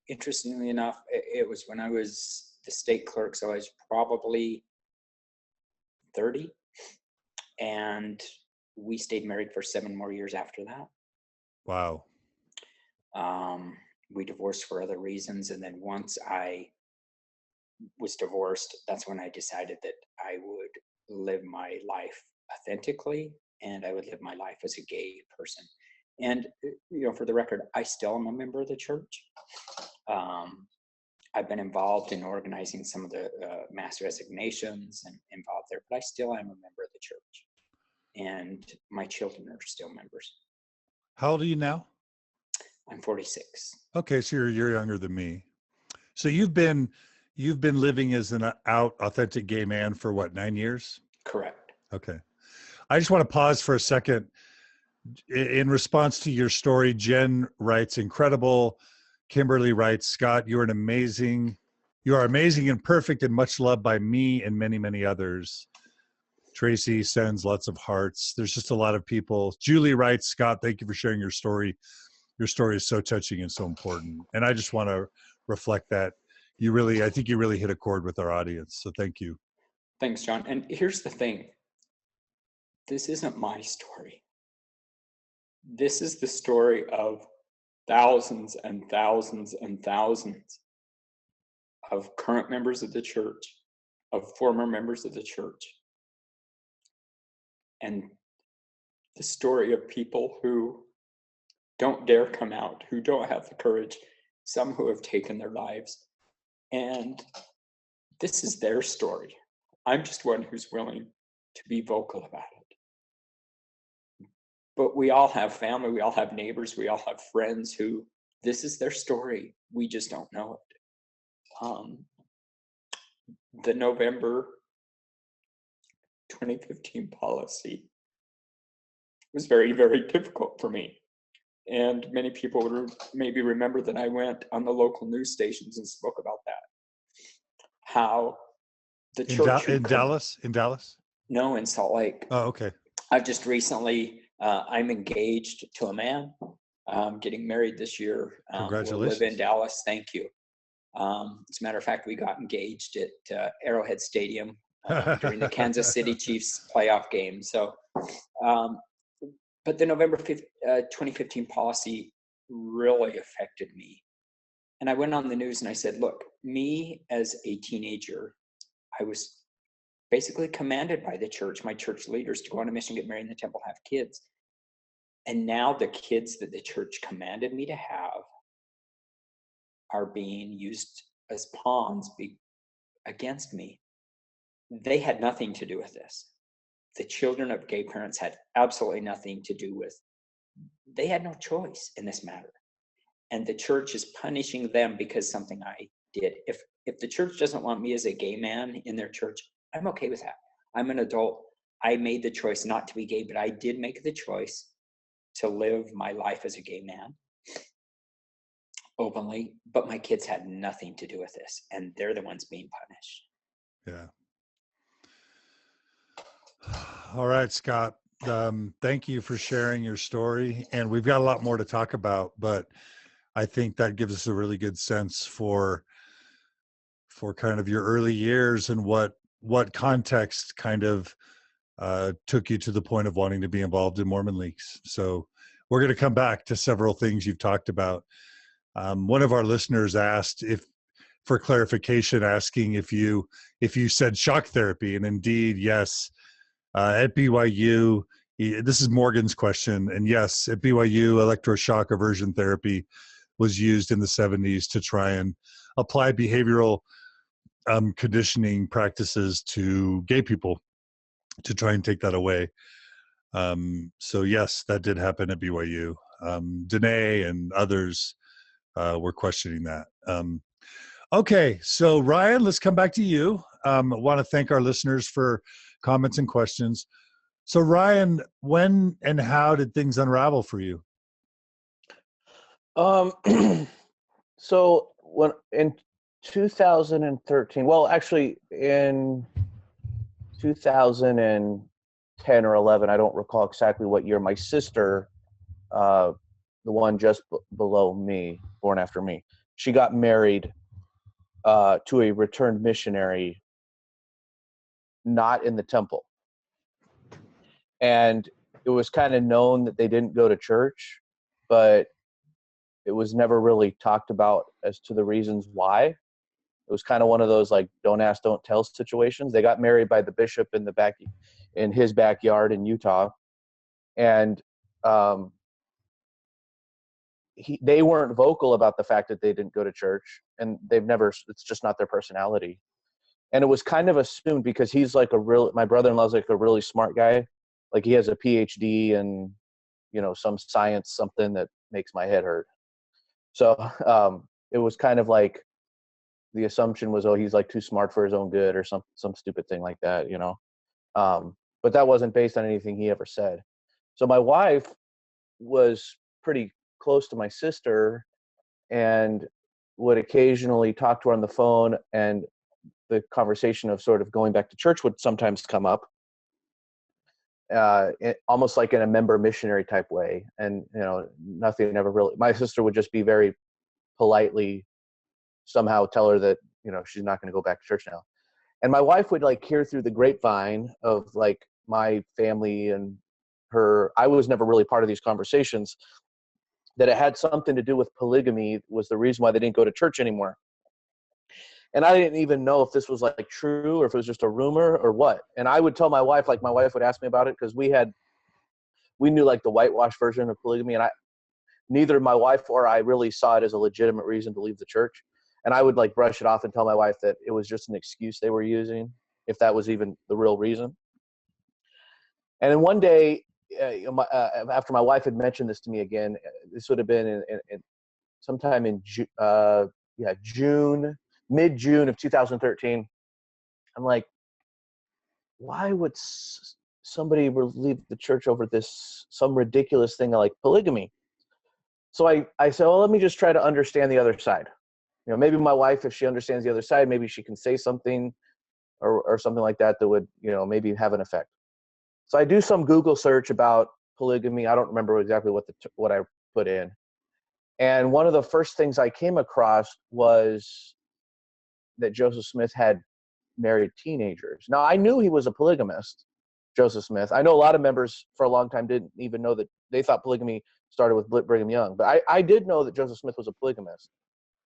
Interestingly enough, it was when I was the state clerk, so I was probably 30, and we stayed married for 7 more years after that. Wow. We divorced for other reasons, and then once I was divorced, that's when I decided that I would live my life authentically, and I would live my life as a gay person. And, for the record, I still am a member of the church. I've been involved in organizing some of the mass resignations and involved there, but I still am a member of the church. And my children are still members. How old are you now? I'm 46. Okay, so you're younger than me. So you've been living as an authentic gay man for what, 9 years? Correct. Okay. I just want to pause for a second. In response to your story, Jen writes, incredible. Kimberly writes, Scott, you are amazing and perfect and much loved by me and many, many others. Tracy sends lots of hearts. There's just a lot of people. Julie writes, Scott, thank you for sharing your story. Your story is so touching and so important. And I just want to reflect that I think you really hit a chord with our audience. So thank you. Thanks, John. And here's the thing. This isn't my story. This is the story of thousands and thousands and thousands of current members of the church, of former members of the church, and the story of people who don't dare come out, who don't have the courage, some who have taken their lives. And this is their story. I'm just one who's willing to be vocal about it. But we all have family, we all have neighbors, we all have friends who this is their story. We just don't know it. The November 2015 policy was very, very difficult for me. And many people would maybe remember that I went on the local news stations and spoke about that. How the church in Dallas? No, in Salt Lake. Oh, okay. I've just recently, I'm engaged to a man. Getting married this year. Congratulations. We'll live in Dallas. Thank you. As a matter of fact, we got engaged at Arrowhead Stadium during the Kansas City Chiefs playoff game. So, but the November 2015 policy really affected me. And I went on the news and I said, look, me as a teenager, I was basically commanded by the church, my church leaders, to go on a mission, get married in the temple, have kids. And now the kids that the church commanded me to have are being used as pawns against me. They had nothing to do with this. The children of gay parents had absolutely nothing to do with. They had no choice in this matter. And the church is punishing them because something I did. If the church doesn't want me as a gay man in their church, I'm okay with that. I'm an adult. I made the choice not to be gay, but I did make the choice to live my life as a gay man. openly, but my kids had nothing to do with this, and they're the ones being punished. Yeah. All right, Scott. Thank you for sharing your story. And we've got a lot more to talk about, but I think that gives us a really good sense for kind of your early years and what context kind of took you to the point of wanting to be involved in MormonLeaks. So we're going to come back to several things you've talked about. One of our listeners asked for clarification, asking if you said shock therapy, and indeed, yes. At BYU, this is Morgan's question, and yes, at BYU, electroshock aversion therapy was used in the 70s to try and apply behavioral conditioning practices to gay people to try and take that away. So yes, that did happen at BYU. Danae and others were questioning that. Okay, so Ryan, let's come back to you. I want to thank our listeners for comments and questions. So Ryan, when and how did things unravel for you? So when in 2013, well, actually in 2010 or 11, I don't recall exactly what year, my sister, the one just below me, born after me, she got married to a returned missionary, not in the temple. And it was kind of known that they didn't go to church, but it was never really talked about as to the reasons why. It was kind of one of those like don't ask, don't tell situations. They got married by the bishop in his backyard in Utah, and they weren't vocal about the fact that they didn't go to church, and it's just not their personality. And it was kind of assumed because my brother-in-law's like a really smart guy. Like he has a PhD in, some science, something that makes my head hurt. So it was kind of like the assumption was, oh, he's like too smart for his own good or some stupid thing like that, but that wasn't based on anything he ever said. So my wife was pretty close to my sister and would occasionally talk to her on the phone, and the conversation of sort of going back to church would sometimes come up, almost like in a member missionary type way. And, nothing ever really, my sister would just be very politely somehow tell her that, she's not going to go back to church now. And my wife would like hear through the grapevine of like my family and her, I was never really part of these conversations, that it had something to do with polygamy was the reason why they didn't go to church anymore. And I didn't even know if this was like true or if it was just a rumor or what. And I would tell my wife, like my wife would ask me about it because we knew like the whitewash version of polygamy, and neither my wife or I really saw it as a legitimate reason to leave the church. And I would like brush it off and tell my wife that it was just an excuse they were using, if that was even the real reason. And then one day, after my wife had mentioned this to me again, this would have been in sometime in mid-June of 2013. I'm like, why would somebody leave the church over some ridiculous thing like polygamy? So I said, well, let me just try to understand the other side. Maybe my wife, if she understands the other side, maybe she can say something or something like that would, maybe have an effect. So I do some Google search about polygamy. I don't remember exactly what I put in. And one of the first things I came across was that Joseph Smith had married teenagers. Now, I knew he was a polygamist, Joseph Smith. I know a lot of members for a long time didn't even know that. They thought polygamy started with Brigham Young. But I did know that Joseph Smith was a polygamist.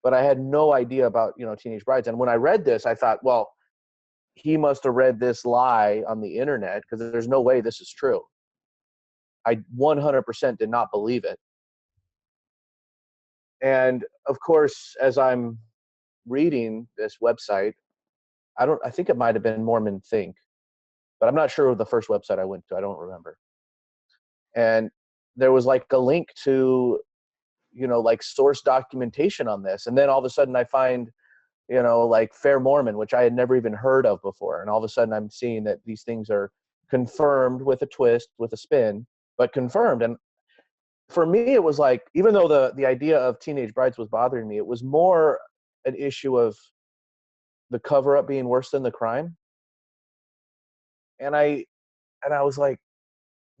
But I had no idea about, teenage brides. And when I read this, I thought, well, he must have read this lie on the internet because there's no way this is true. I 100% did not believe it. And of course, as I'm reading this website, I think it might have been Mormon Think, but I'm not sure of the first website I went to. I don't remember. And there was like a link to, like source documentation on this. And then all of a sudden I find, like Fair Mormon, which I had never even heard of before. And all of a sudden I'm seeing that these things are confirmed with a twist, with a spin, but confirmed. And for me, it was like, even though the idea of teenage brides was bothering me, it was more an issue of the cover up being worse than the crime. And I was like,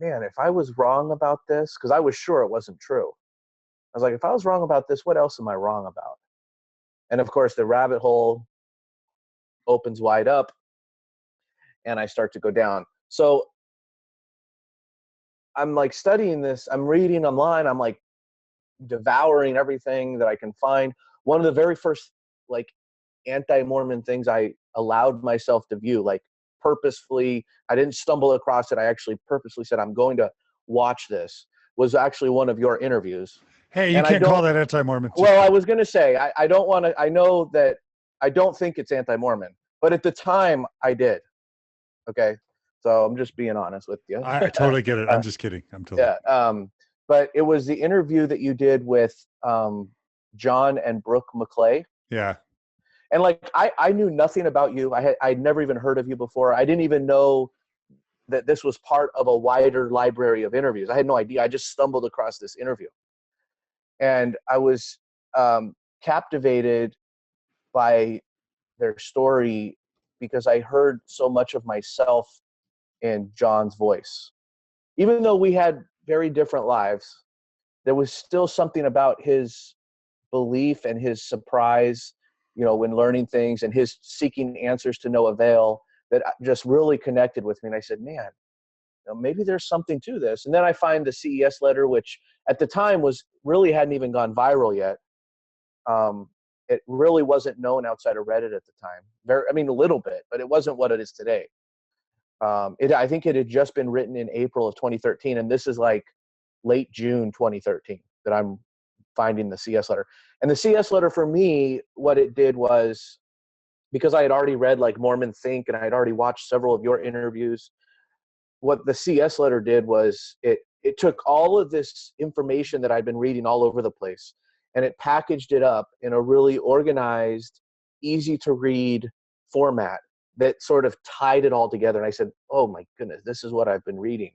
man, if I was wrong about this, because I was sure it wasn't true. I was like, if I was wrong about this, what else am I wrong about? And of course, the rabbit hole opens wide up, and I start to go down. So I'm like studying this, I'm reading online, I'm like devouring everything that I can find. One of the very first like anti-Mormon things I allowed myself to view, like purposefully, I didn't stumble across it, I actually purposely said, I'm going to watch this, was actually one of your interviews. Hey, you can't call that anti-Mormon. Well, I was going to say, I don't want to, I know that I don't think it's anti-Mormon, but at the time I did. Okay. So I'm just being honest with you. I totally get it. I'm just kidding. I'm totally. Yeah. But it was the interview that you did with John and Brooke McLay. Yeah. And like, I knew nothing about you. I'd never even heard of you before. I didn't even know that this was part of a wider library of interviews. I had no idea. I just stumbled across this interview. And I was captivated by their story because I heard so much of myself in John's voice. Even though we had very different lives, there was still something about his belief and his surprise, when learning things, and his seeking answers to no avail, that just really connected with me. And I said, man, maybe there's something to this. And then I find the CES-letter, which at the time really hadn't even gone viral yet. It really wasn't known outside of Reddit at the time. A little bit, but it wasn't what it is today. I think it had just been written in April of 2013, and this is like late June 2013 that I'm finding the CS-letter. And the CS-letter for me, what it did was, because I had already read like Mormon Think, and I had already watched several of your interviews, what the CS-letter did was it took all of this information that I'd been reading all over the place, and it packaged it up in a really organized, easy to read format that sort of tied it all together. And I said, oh my goodness, this is what I've been reading.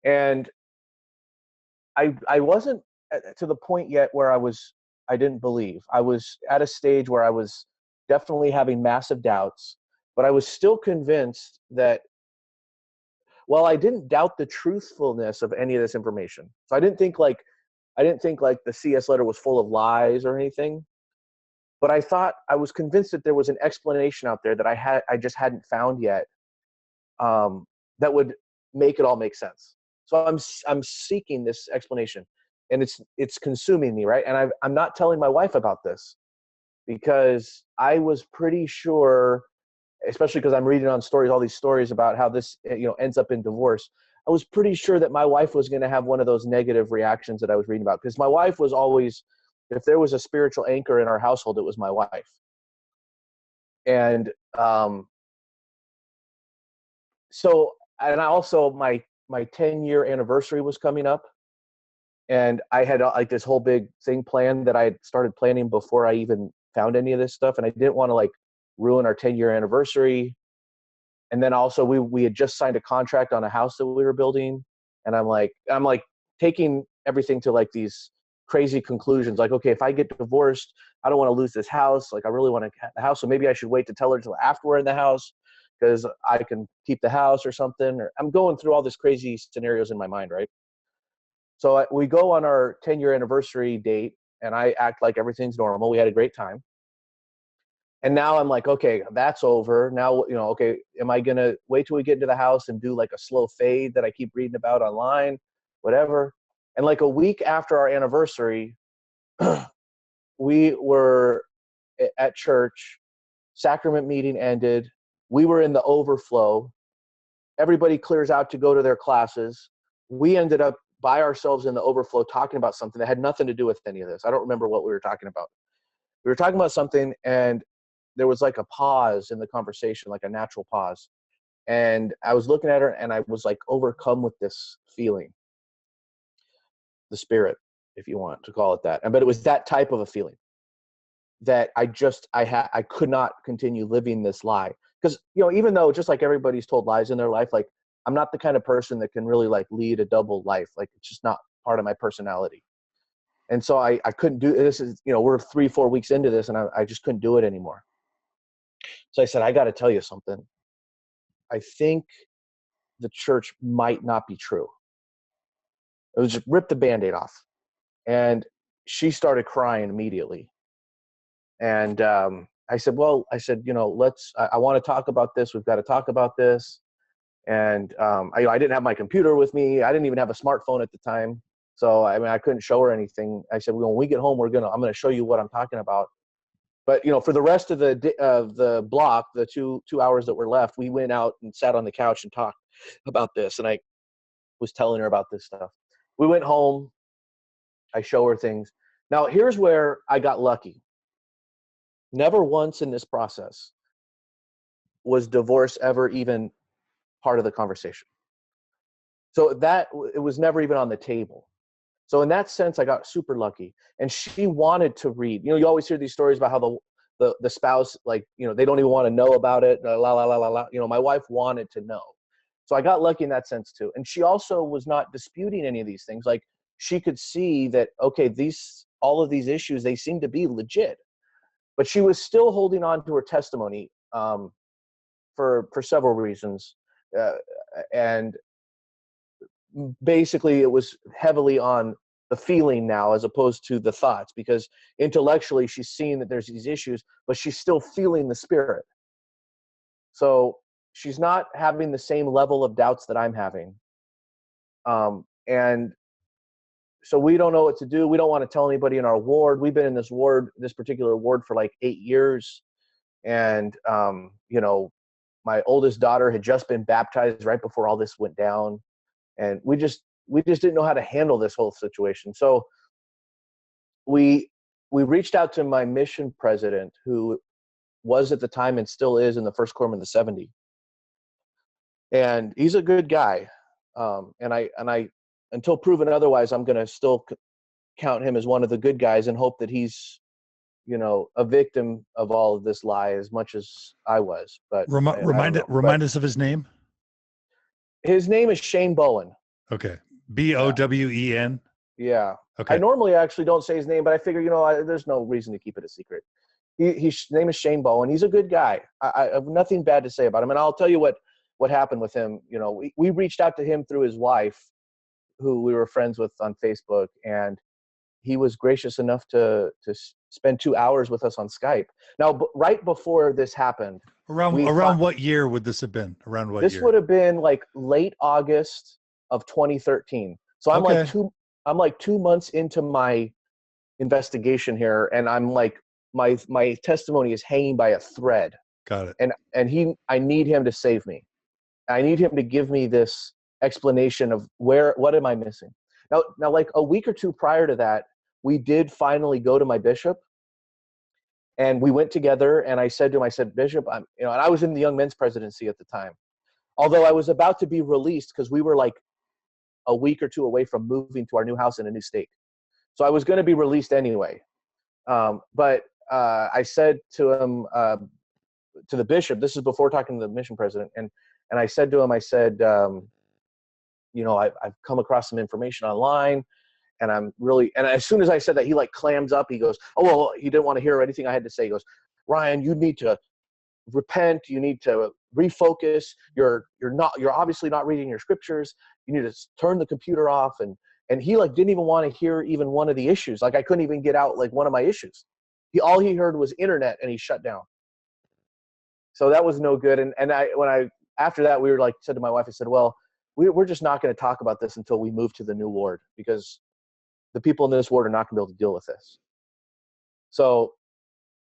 And I wasn't to the point yet where I didn't believe. I was at a stage where I was definitely having massive doubts, but I was still convinced that, well, I didn't doubt the truthfulness of any of this information. So I didn't think like the CS-letter was full of lies or anything, but I was convinced that there was an explanation out there that I just hadn't found yet, that would make it all make sense. So I'm seeking this explanation, and it's consuming me, right? And I'm not telling my wife about this because I was pretty sure, especially because I'm reading on all these stories about how this ends up in divorce. I was pretty sure that my wife was going to have one of those negative reactions that I was reading about, because my wife was always, if there was a spiritual anchor in our household, it was my wife. And and I also, my 10-year anniversary was coming up, and I had like this whole big thing planned that I had started planning before I even found any of this stuff, and I didn't want to like ruin our 10-year anniversary. And then also we had just signed a contract on a house that we were building, and I'm like taking everything to like these crazy conclusions. Like, okay, if I get divorced, I don't want to lose this house. Like, I really want to get the house, so maybe I should wait to tell her till after we're in the house, because I can keep the house or something. Or I'm going through all this crazy scenarios in my mind, right? So we go on our 10-year anniversary date, and I act like everything's normal. We had a great time. And now I'm like, okay, that's over. Now, okay, am I going to wait till we get into the house and do like a slow fade that I keep reading about online, whatever? And like a week after our anniversary, we were at church, sacrament meeting ended. We were in the overflow. Everybody clears out to go to their classes. We ended up by ourselves in the overflow talking about something that had nothing to do with any of this. I don't remember what we were talking about. We were talking about something, and there was like a pause in the conversation, like a natural pause. And I was looking at her, and I was like overcome with this feeling, the spirit, if you want to call it that. But it was that type of a feeling that I could not continue living this lie. Because, even though just like everybody's told lies in their life, like I'm not the kind of person that can really like lead a double life. Like it's just not part of my personality. And so I couldn't do this. Is, you know, we're 3-4 weeks into this, and I just couldn't do it anymore. So I said, I got to tell you something. I think the church might not be true. It was just rip the Band-Aid off. And she started crying immediately. And I said, well, you know, I want to talk about this. We've got to talk about this. And I didn't have my computer with me. I didn't even have a smartphone at the time. So, I mean, I couldn't show her anything. I said, well, when we get home, I'm going to show you what I'm talking about. But, you know, for the rest of the block, the two hours that were left, we went out and sat on the couch and talked about this. And I was telling her about this stuff. We went home. I show her things. Now, here's where I got lucky. Never once in this process was divorce ever even part of the conversation. So it was never even on the table. So in that sense, I got super lucky. And she wanted to read. You know, you always hear these stories about how the spouse, like, you know, they don't even want to know about it. La, la, la, la, la. You know, my wife wanted to know. So I got lucky in that sense too. And she also was not disputing any of these things. Like, she could see that, okay, all of these issues, they seem to be legit. But she was still holding on to her testimony for several reasons. And basically it was heavily on the feeling now as opposed to the thoughts, because intellectually she's seeing that there's these issues, but she's still feeling the spirit. So she's not having the same level of doubts that I'm having. And so we don't know what to do. We don't want to tell anybody in our ward. We've been in this particular ward for like 8 years. And, you know, my oldest daughter had just been baptized right before all this went down. And we just didn't know how to handle this whole situation. So we reached out to my mission president, who was at the time and still is in the First Quorum of the 70. And he's a good guy. And I, until proven otherwise, I'm going to still count him as one of the good guys and hope that he's, you know, a victim of all of this lie as much as I was. But remind us of his name. His name is Shane Bowen. Okay. Bowen. Yeah. Okay. I normally actually don't say his name, but I figure, you know, there's no reason to keep it a secret. His name is Shane Bowen. He's a good guy. I have nothing bad to say about him. And I'll tell you what happened with him. You know, we reached out to him through his wife, who we were friends with on Facebook, and he was gracious enough to spend 2 hours with us on Skype. Now, right before this happened, around what year would this have been? Around what year? This would have been like late August of 2013. So I'm like 2 months into my investigation here, and I'm like, my testimony is hanging by a thread. Got it. And I need him to save me. I need him to give me this explanation of what am I missing. Now, like a week or two prior to that, we did finally go to my bishop, and we went together, and I said to him, Bishop, and I was in the young men's presidency at the time, although I was about to be released because we were like a week or two away from moving to our new house in a new state. So I was going to be released anyway. But I said to him, to the bishop, this is before talking to the mission president, and I said to him, you know, I've come across some information online, and and as soon as I said that, he like clams up. He goes, oh, well, he didn't want to hear anything I had to say. He goes, Ryan, you need to repent. You need to refocus. You're obviously not reading your scriptures. You need to turn the computer off. And he like didn't even want to hear even one of the issues. Like I couldn't even get out like one of my issues. All he heard was internet, and he shut down. So that was no good. And after that, we were like, said to my wife, I said, well, we're just not going to talk about this until we move to the new ward, because the people in this ward are not going to be able to deal with this. So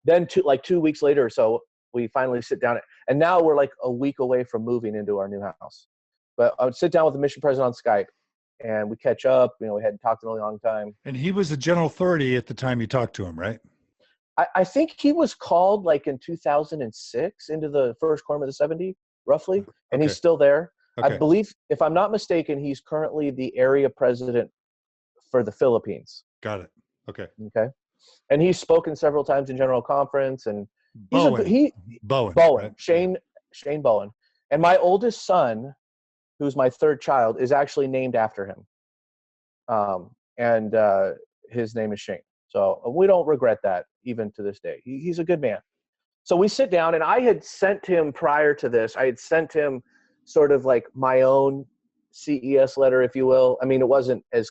then 2 weeks later or so, we finally sit down, and now we're like a week away from moving into our new house. But I would sit down with the mission president on Skype, and we catch up. You know, we hadn't talked in a long time. And he was a general authority at the time you talked to him, right? I think he was called like in 2006 into the First Quorum of the 70, roughly, and he's still there. Okay. I believe, if I'm not mistaken, he's currently the area president for the Philippines. Got it. Okay. Okay. And he's spoken several times in General Conference, and Bowen. Right? Shane Bowen. And my oldest son, who's my third child, is actually named after him. And his name is Shane. So we don't regret that even to this day. He's a good man. So we sit down, and I had sent him prior to this, I had sent him sort of like my own CES letter, if you will. I mean, it wasn't as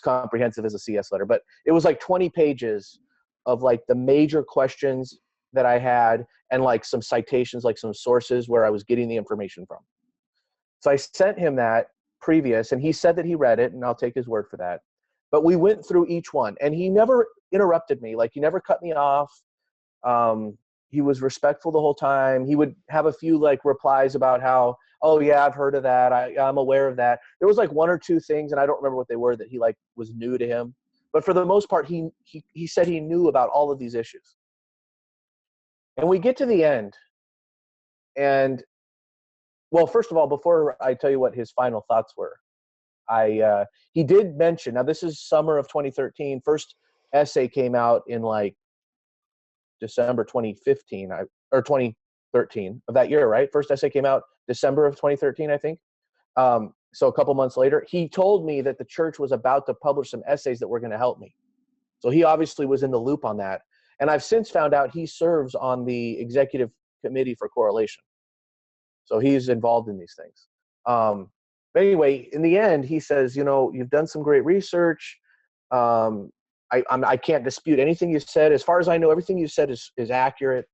comprehensive as a CS letter, but it was like 20 pages of like the major questions that I had and like some citations, like some sources where I was getting the information from. So I sent him that previous, and he said that he read it, and I'll take his word for that. But we went through each one, and he never interrupted me. Like, he never cut me off. He was respectful the whole time. He would have a few like replies about how, oh yeah, I've heard of that. I'm aware of that. There was like one or two things, and I don't remember what they were, that he like was new to him. But for the most part, he said he knew about all of these issues. And we get to the end, and well, first of all, before I tell you what his final thoughts were, he did mention, now this is summer of 2013. First essay came out in like December 2015 or 2013 of that year, right? First essay came out December of 2013, I think. So a couple months later, he told me that the church was about to publish some essays that were going to help me. So he obviously was in the loop on that. And I've since found out he serves on the executive committee for Correlation. So he's involved in these things. But anyway, in the end, he says, you know, you've done some great research. I can't dispute anything you said. As far as I know, everything you said is accurate.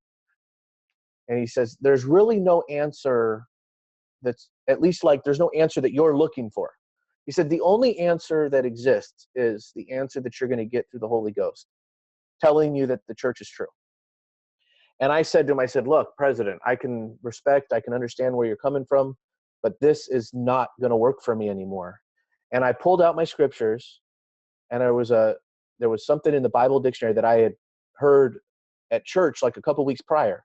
And he says, there's really no answer that's, at least like, there's no answer that you're looking for. He said, the only answer that exists is the answer that you're going to get through the Holy Ghost, telling you that the church is true. And I said to him, I said, look, President, I can understand where you're coming from, but this is not going to work for me anymore. And I pulled out my scriptures, and there was something in the Bible dictionary that I had heard at church like a couple weeks prior.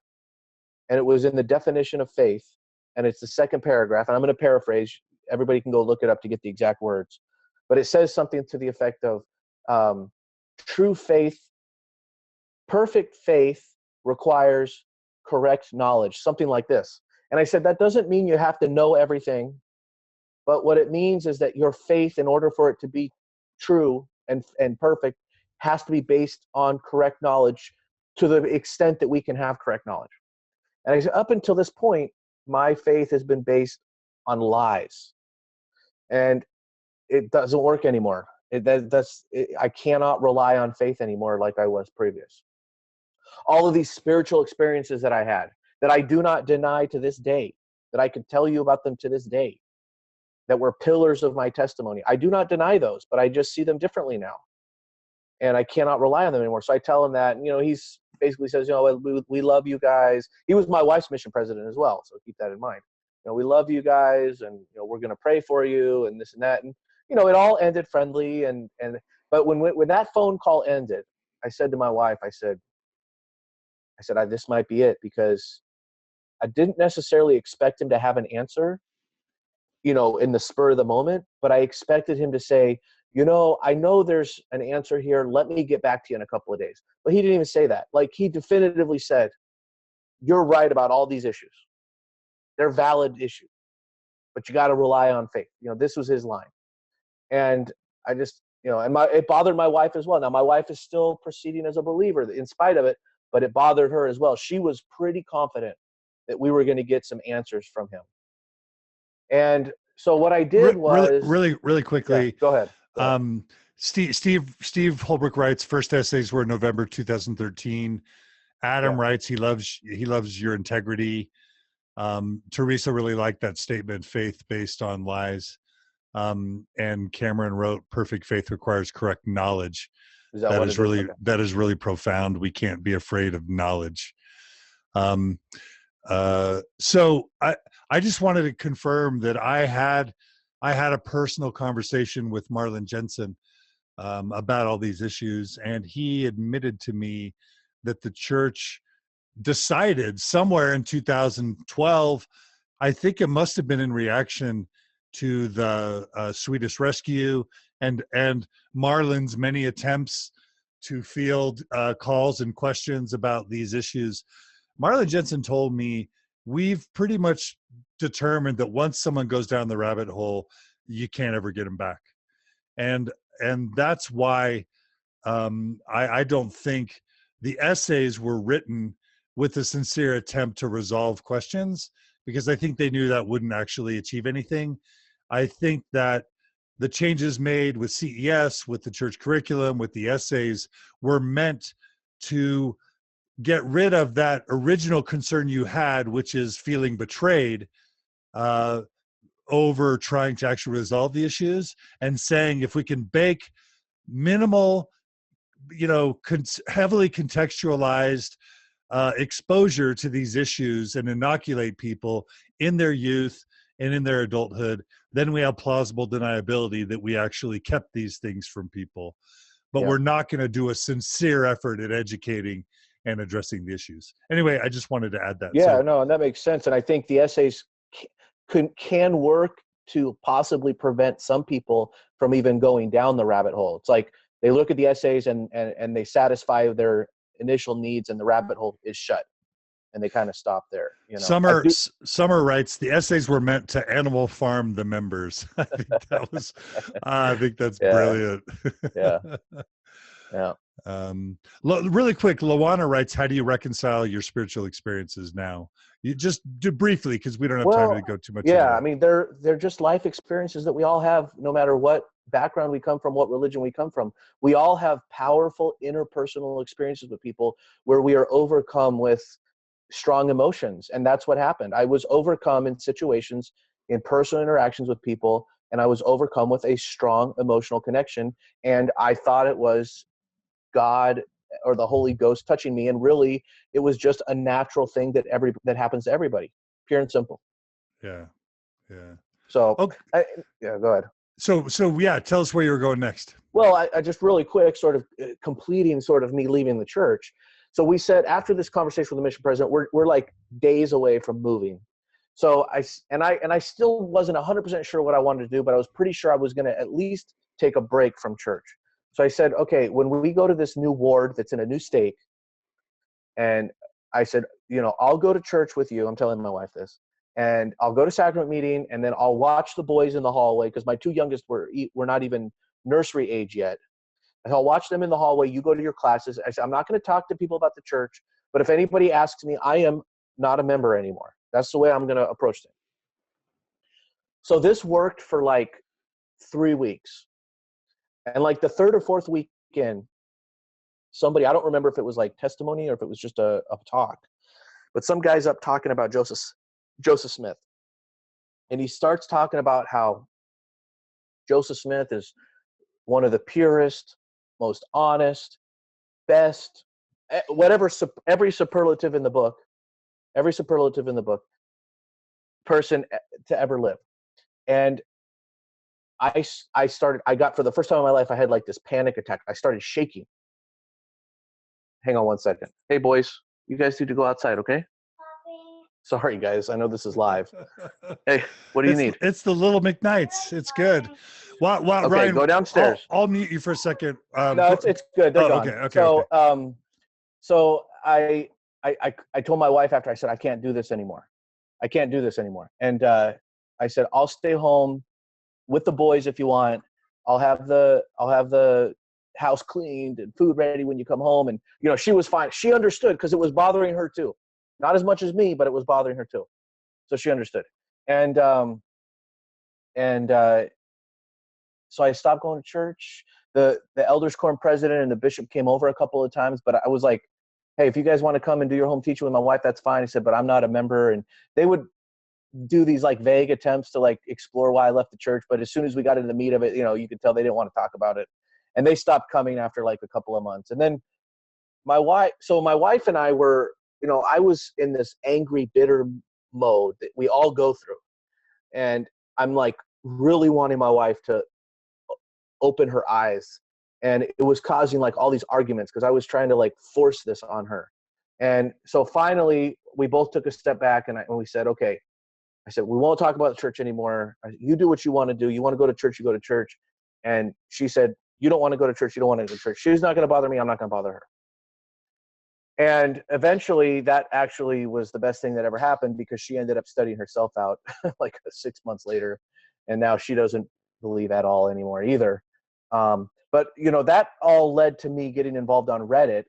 And it was in the definition of faith, and it's the second paragraph. And I'm going to paraphrase. Everybody can go look it up to get the exact words. But it says something to the effect of true faith, perfect faith requires correct knowledge, something like this. And I said, that doesn't mean you have to know everything, but what it means is that your faith, in order for it to be true and perfect, has to be based on correct knowledge to the extent that we can have correct knowledge. And I said, up until this point, my faith has been based on lies, and it doesn't work anymore. I cannot rely on faith anymore like I was previous. All of these spiritual experiences that I had, that I do not deny to this day, that I could tell you about them to this day, that were pillars of my testimony. I do not deny those, but I just see them differently now. And I cannot rely on them anymore. So I tell him that, you know, he's basically says, you know, we love you guys. He was my wife's mission president as well, so keep that in mind. You know, we love you guys, and you know, we're going to pray for you, and this and that. And you know, it all ended friendly. But when that phone call ended, I said to my wife, I said, this might be it, because I didn't necessarily expect him to have an answer, you know, in the spur of the moment, but I expected him to say, you know, I know there's an answer here. Let me get back to you in a couple of days. But he didn't even say that. Like, he definitively said, you're right about all these issues. They're valid issues, but you got to rely on faith. You know, this was his line. And I just, you know, and it bothered my wife as well. Now, my wife is still proceeding as a believer in spite of it, but it bothered her as well. She was pretty confident that we were going to get some answers from him. And so what I did was really quickly. Yeah, go ahead. Steve Holbrook writes, first essays were November 2013. Adam writes, he loves your integrity. Teresa really liked that statement, faith based on lies. And Cameron wrote, perfect faith requires correct knowledge. That is really profound. We can't be afraid of knowledge. So I just wanted to confirm that I had a personal conversation with Marlon Jensen about all these issues, and he admitted to me that the church decided somewhere in 2012, I think it must have been in reaction to the Swedish rescue and Marlon's many attempts to field calls and questions about these issues. Marlon Jensen told me, we've pretty much determined that once someone goes down the rabbit hole, you can't ever get them back. and that's why I don't think the essays were written with a sincere attempt to resolve questions, because I think they knew that wouldn't actually achieve anything. I think that the changes made with CES, with the church curriculum, with the essays, were meant to get rid of that original concern you had, which is feeling betrayed over trying to actually resolve the issues, and saying if we can bake minimal, heavily contextualized exposure to these issues and inoculate people in their youth and in their adulthood, then we have plausible deniability that we actually kept these things from people. But we're not going to do a sincere effort at educating and addressing the issues. Anyway, I just wanted to add that. Yeah, no, and that makes sense. And I think the essays can work to possibly prevent some people from even going down the rabbit hole. It's like they look at the essays and they satisfy their initial needs, and the rabbit hole is shut, and they kind of stop there. Summer writes, the essays were meant to Animal Farm the members. I think that's brilliant. Yeah. Really quick, Lawana writes, how do you reconcile your spiritual experiences now? You just do briefly, because we don't have time to go too much. Yeah, I mean, they're just life experiences that we all have, no matter what background we come from, what religion we come from. We all have powerful interpersonal experiences with people where we are overcome with strong emotions. And that's what happened. I was overcome in situations, in personal interactions with people, and I was overcome with a strong emotional connection. And I thought it was God or the Holy Ghost touching me, and really it was just a natural thing that happens to everybody, pure and simple. Yeah. So okay. Go ahead. So yeah, tell us where you were going next. Well, I just really quick, sort of completing sort of me leaving the church. So we said after this conversation with the mission president, we're like days away from moving. So I still wasn't 100% sure what I wanted to do, but I was pretty sure I was going to at least take a break from church. So I said, okay, when we go to this new ward that's in a new state, and I said, I'll go to church with you. I'm telling my wife this, and I'll go to sacrament meeting, and then I'll watch the boys in the hallway, because my two youngest were not even nursery age yet. And I'll watch them in the hallway. You go to your classes. I said, I'm not going to talk to people about the church, but if anybody asks me, I am not a member anymore. That's the way I'm going to approach them. So this worked for like 3 weeks. And like the third or fourth weekend, somebody, I don't remember if it was like testimony or if it was just a talk, but some guy's up talking about Joseph Smith. And he starts talking about how Joseph Smith is one of the purest, most honest, best, every superlative in the book person to ever live. And I got, for the first time in my life, I had like this panic attack. I started shaking. Hang on one second. Hey boys, you guys need to go outside, okay? Sorry guys, I know this is live. Hey, what do you need? It's the little McKnights. It's good. Okay, Ryan, go downstairs. I'll mute you for a second. No, it's good. They're gone. Okay. So I told my wife after, I said, I can't do this anymore. And I said, I'll stay home with the boys if you want. I'll have the house cleaned and food ready when you come home. And she was fine. She understood, because it was bothering her too. Not as much as me, but it was bothering her too. So she understood. And so I stopped going to church. The elders quorum president and the bishop came over a couple of times, but I was like, hey, if you guys want to come and do your home teaching with my wife, that's fine. I said, but I'm not a member. And they would do these like vague attempts to like explore why I left the church. But as soon as we got into the meat of it, you could tell they didn't want to talk about it. And they stopped coming after like a couple of months. And then my wife and I were, I was in this angry, bitter mode that we all go through. And I'm like really wanting my wife to open her eyes. And it was causing like all these arguments, because I was trying to like force this on her. And so finally we both took a step back, and we said, okay, I said, we won't talk about the church anymore. You do what you want to do. You want to go to church, you go to church. And she said, you don't want to go to church, you don't want to go to church. She's not going to bother me, I'm not going to bother her. And eventually that actually was the best thing that ever happened, because she ended up studying herself out like 6 months later. And now she doesn't believe at all anymore either. But that all led to me getting involved on Reddit,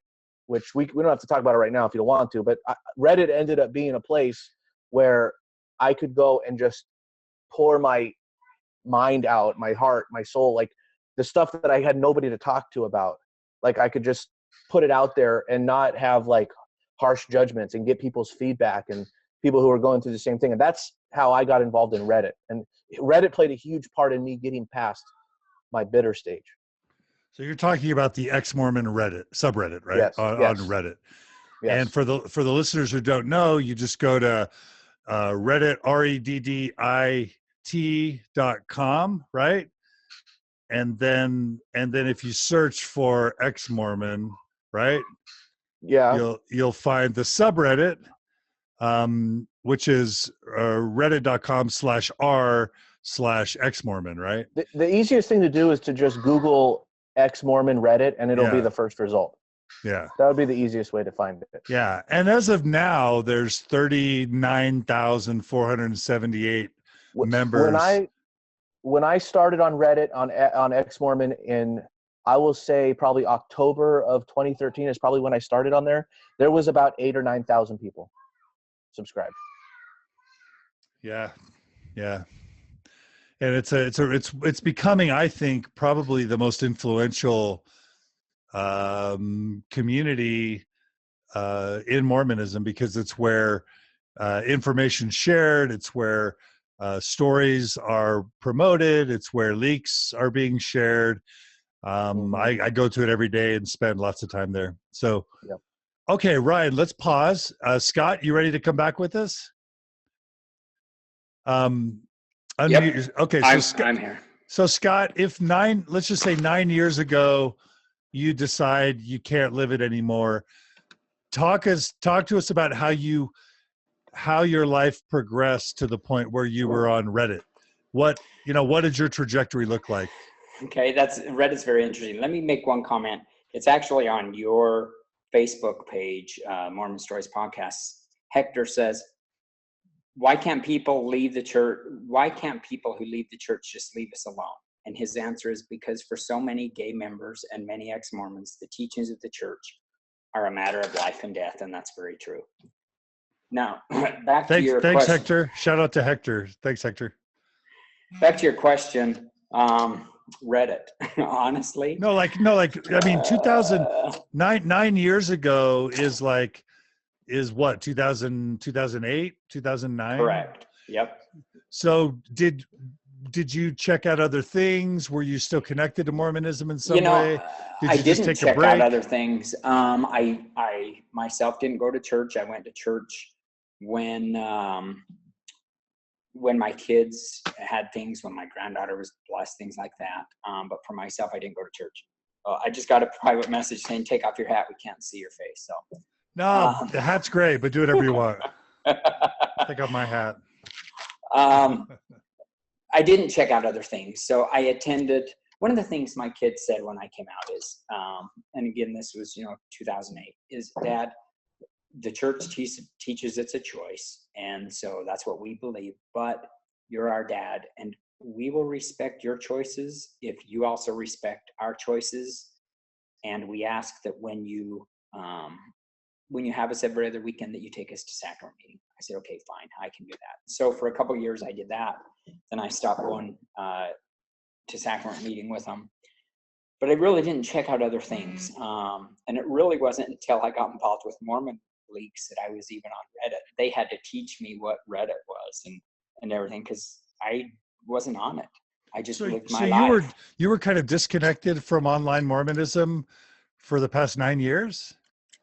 which we don't have to talk about it right now if you don't want to, but Reddit ended up being a place where I could go and just pour my mind out, my heart, my soul, like the stuff that I had nobody to talk to about. Like I could just put it out there and not have like harsh judgments and get people's feedback and people who are going through the same thing. And that's how I got involved in Reddit. And Reddit played a huge part in me getting past my bitter stage. So you're talking about the ex-Mormon Reddit subreddit, right? Yes, On yes. Reddit. Yes. And for the listeners who don't know, you just go to Reddit, reddit.com, right? And then if you search for ex-Mormon, right? Yeah. You'll find the subreddit, which is reddit.com/r/ex-Mormon, right? The easiest thing to do is to just Google ex-Mormon Reddit and it'll be the first result. Yeah. That would be the easiest way to find it. Yeah. And as of now, there's 39,478 members. When I started on Reddit on ex-Mormon in, I will say probably October of 2013 is probably when I started on there. There was about 8,000 or 9,000 people subscribed. Yeah. Yeah. And it's becoming, I think, probably the most influential community in Mormonism, because it's where information shared, it's where stories are promoted, it's where leaks are being shared. I go to it every day and spend lots of time there. So, Okay, Ryan, let's pause. Scott, you ready to come back with us? Yep. Okay, so I'm here. So Scott, let's just say 9 years ago, you decide you can't live it anymore. Talk to us about how your life progressed to the point where you were on Reddit. What did your trajectory look like? Okay, Reddit's very interesting. Let me make one comment. It's actually on your Facebook page, Mormon Stories Podcasts. Hector says, why can't people leave the church? Why can't people who leave the church just leave us alone? And his answer is because for so many gay members and many ex-Mormons, the teachings of the church are a matter of life and death, and that's very true. Now, back to your question. Thanks, Hector. Shout out to Hector. Thanks, Hector. Back to your question, Reddit, honestly. No, I mean, 9 years ago is what, 2008, 2009? Correct. Yep. So did you check out other things? Were you still connected to Mormonism in some way? I didn't check out other things. I myself didn't go to church. I went to church when my kids had things, when my granddaughter was blessed, things like that. But for myself, I didn't go to church. I just got a private message saying, take off your hat. We can't see your face. So. No, the hat's great, but do whatever you want. Take off my hat. I didn't check out other things. So I attended, one of the things my kids said when I came out is, and again, this was, 2008, is, Dad, the church teaches it's a choice. And so that's what we believe, but you're our dad and we will respect your choices if you also respect our choices. And we ask that when you have us every other weekend, that you take us to sacrament meeting. I said, okay, fine, I can do that. So for a couple of years I did that. Then I stopped going to sacrament meeting with them. But I really didn't check out other things. And it really wasn't until I got involved with MormonLeaks that I was even on Reddit. They had to teach me what Reddit was and everything, because I wasn't on it. I just lived my life. You were kind of disconnected from online Mormonism for the past 9 years?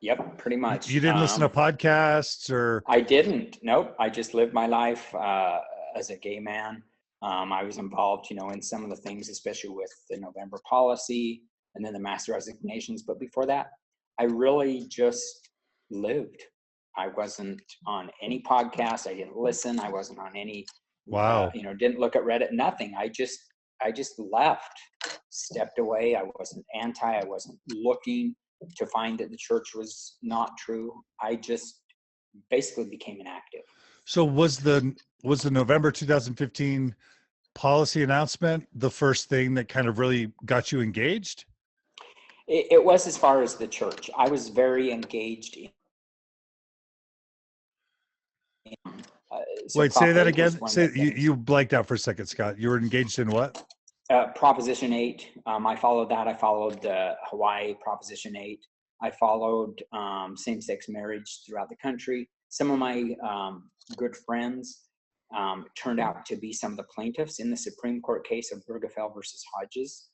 Yep, pretty much. You didn't listen to podcasts or? I didn't. Nope. I just lived my life as a gay man. I was involved, in some of the things, especially with the November policy and then the mass resignations. But before that, I really just lived. I wasn't on any podcast. I didn't listen. I wasn't on any, wow. Didn't look at Reddit, nothing. I just left, stepped away. I wasn't I wasn't looking to find that the church was not true. I just basically became inactive. So was the November 2015 policy announcement the first thing that kind of really got you engaged? It was as far as the church. I was very engaged in. Wait, say that again. Say you blanked out for a second, Scott. You were engaged in what? Proposition 8. I followed that. I followed Hawaii Proposition 8. I followed same-sex marriage throughout the country. Some of my good friends turned out to be some of the plaintiffs in the Supreme Court case of Obergefell versus Hodges.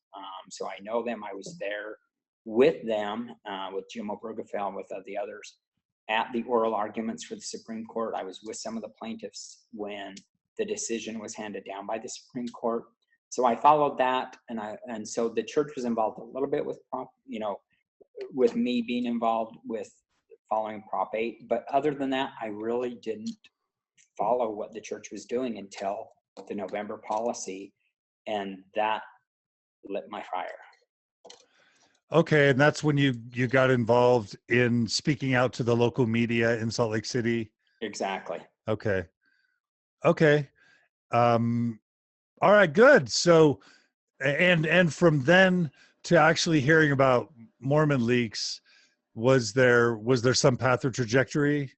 So I know them. I was there with them, with Jim Obergefell and with the others at the oral arguments for the Supreme Court. I was with some of the plaintiffs when the decision was handed down by the Supreme Court. So I followed that, and so the church was involved a little bit with with me being involved with following Prop 8. But other than that, I really didn't follow what the church was doing until the November policy, and that lit my fire. Okay, and that's when you got involved in speaking out to the local media in Salt Lake City? Exactly. Okay. All right, good. So, and from then to actually hearing about MormonLeaks, was there some path or trajectory?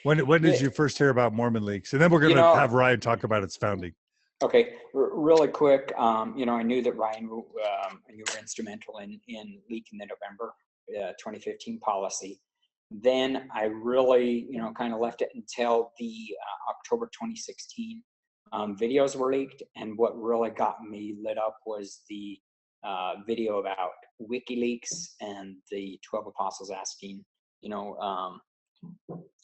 When did you first hear about MormonLeaks? And then we're going to have Ryan talk about its founding. Okay, really quick. I knew that Ryan, you were instrumental in leaking the November 2015 policy. Then I really, kind of left it until the October 2016 videos were leaked. And what really got me lit up was the video about WikiLeaks and the 12 apostles asking,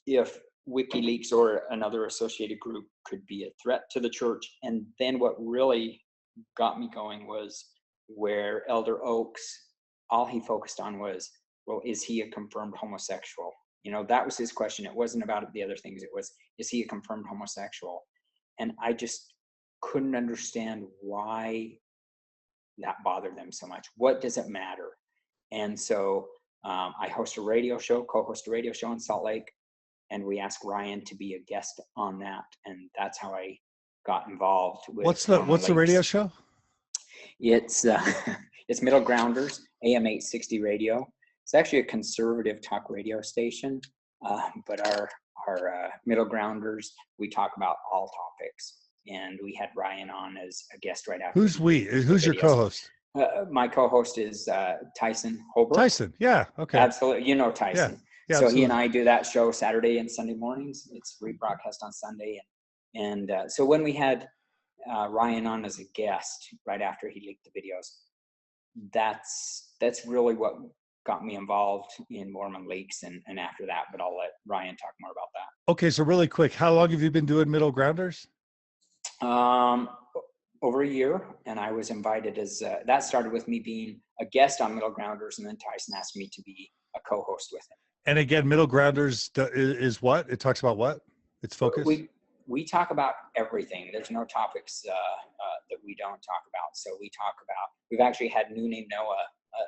if WikiLeaks or another associated group could be a threat to the church. And then what really got me going was where Elder Oaks, all he focused on was, well, is he a confirmed homosexual? That was his question. It wasn't about the other things. It was, is he a confirmed homosexual? And I just couldn't understand why that bothered them so much. What does it matter? And so I co-host a radio show in Salt Lake, and we asked Ryan to be a guest on that, and that's how I got involved with. What's the radio show? It's it's Middle Grounders, AM 860 radio. It's actually a conservative talk radio station, but our Middle Grounders, we talk about all topics, and we had Ryan on as a guest right after. Who's your co-host? My co-host is Tyson Holbrook. Tyson, yeah, okay. Absolutely, Tyson. Yeah, so absolutely. He and I do that show Saturday and Sunday mornings. It's rebroadcast on Sunday. And so when we had Ryan on as a guest right after he leaked the videos, that's really what got me involved in MormonLeaks and after that, but I'll let Ryan talk more about that. Okay, so really quick, how long have you been doing Middle Grounders? Over a year, and I was invited as that started with me being a guest on Middle Grounders, and then Tyson asked me to be a co-host with him. And again, Middle Grounders is what? It talks about what? Its focus? We talk about everything. There's no topics that we don't talk about. So we've actually had New Name Noah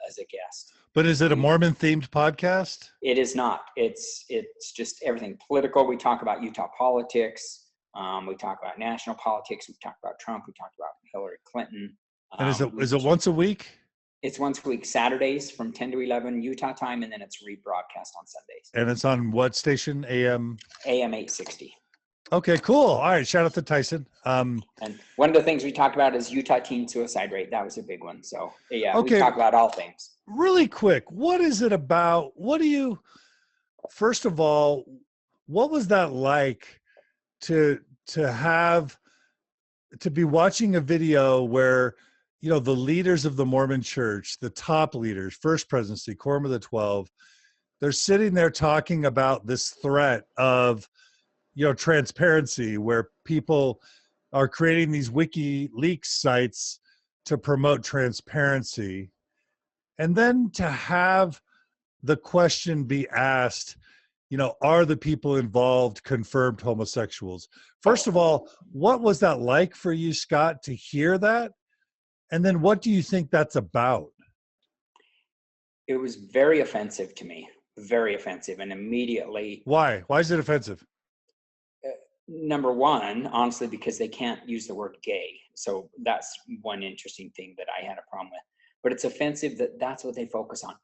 as a guest. But is it a Mormon themed podcast? It is not. It's just everything political. We talk about Utah politics. We talk about national politics. We talk about Trump. We talk about Hillary Clinton. And is it once a week? It's once a week, Saturdays from 10 to 11 Utah time, and then it's rebroadcast on Sundays. And it's on what station? AM 860. Okay, cool. All right, shout out to Tyson. And one of the things we talked about is Utah teen suicide rate. That was a big one. So yeah, okay. We talk about all things. Really quick, what is it about? First of all, what was that like to be watching a video where the leaders of the Mormon Church, the top leaders, First Presidency, Quorum of the 12, they're sitting there talking about this threat of, transparency, where people are creating these WikiLeaks sites to promote transparency. And then to have the question be asked, are the people involved confirmed homosexuals? First of all, what was that like for you, Scott, to hear that? And then what do you think that's about? It was very offensive to me, very offensive. And immediately. Why? Why is it offensive? number one, honestly, because they can't use the word gay. So that's one interesting thing that I had a problem with. But it's offensive that that's what they focus on.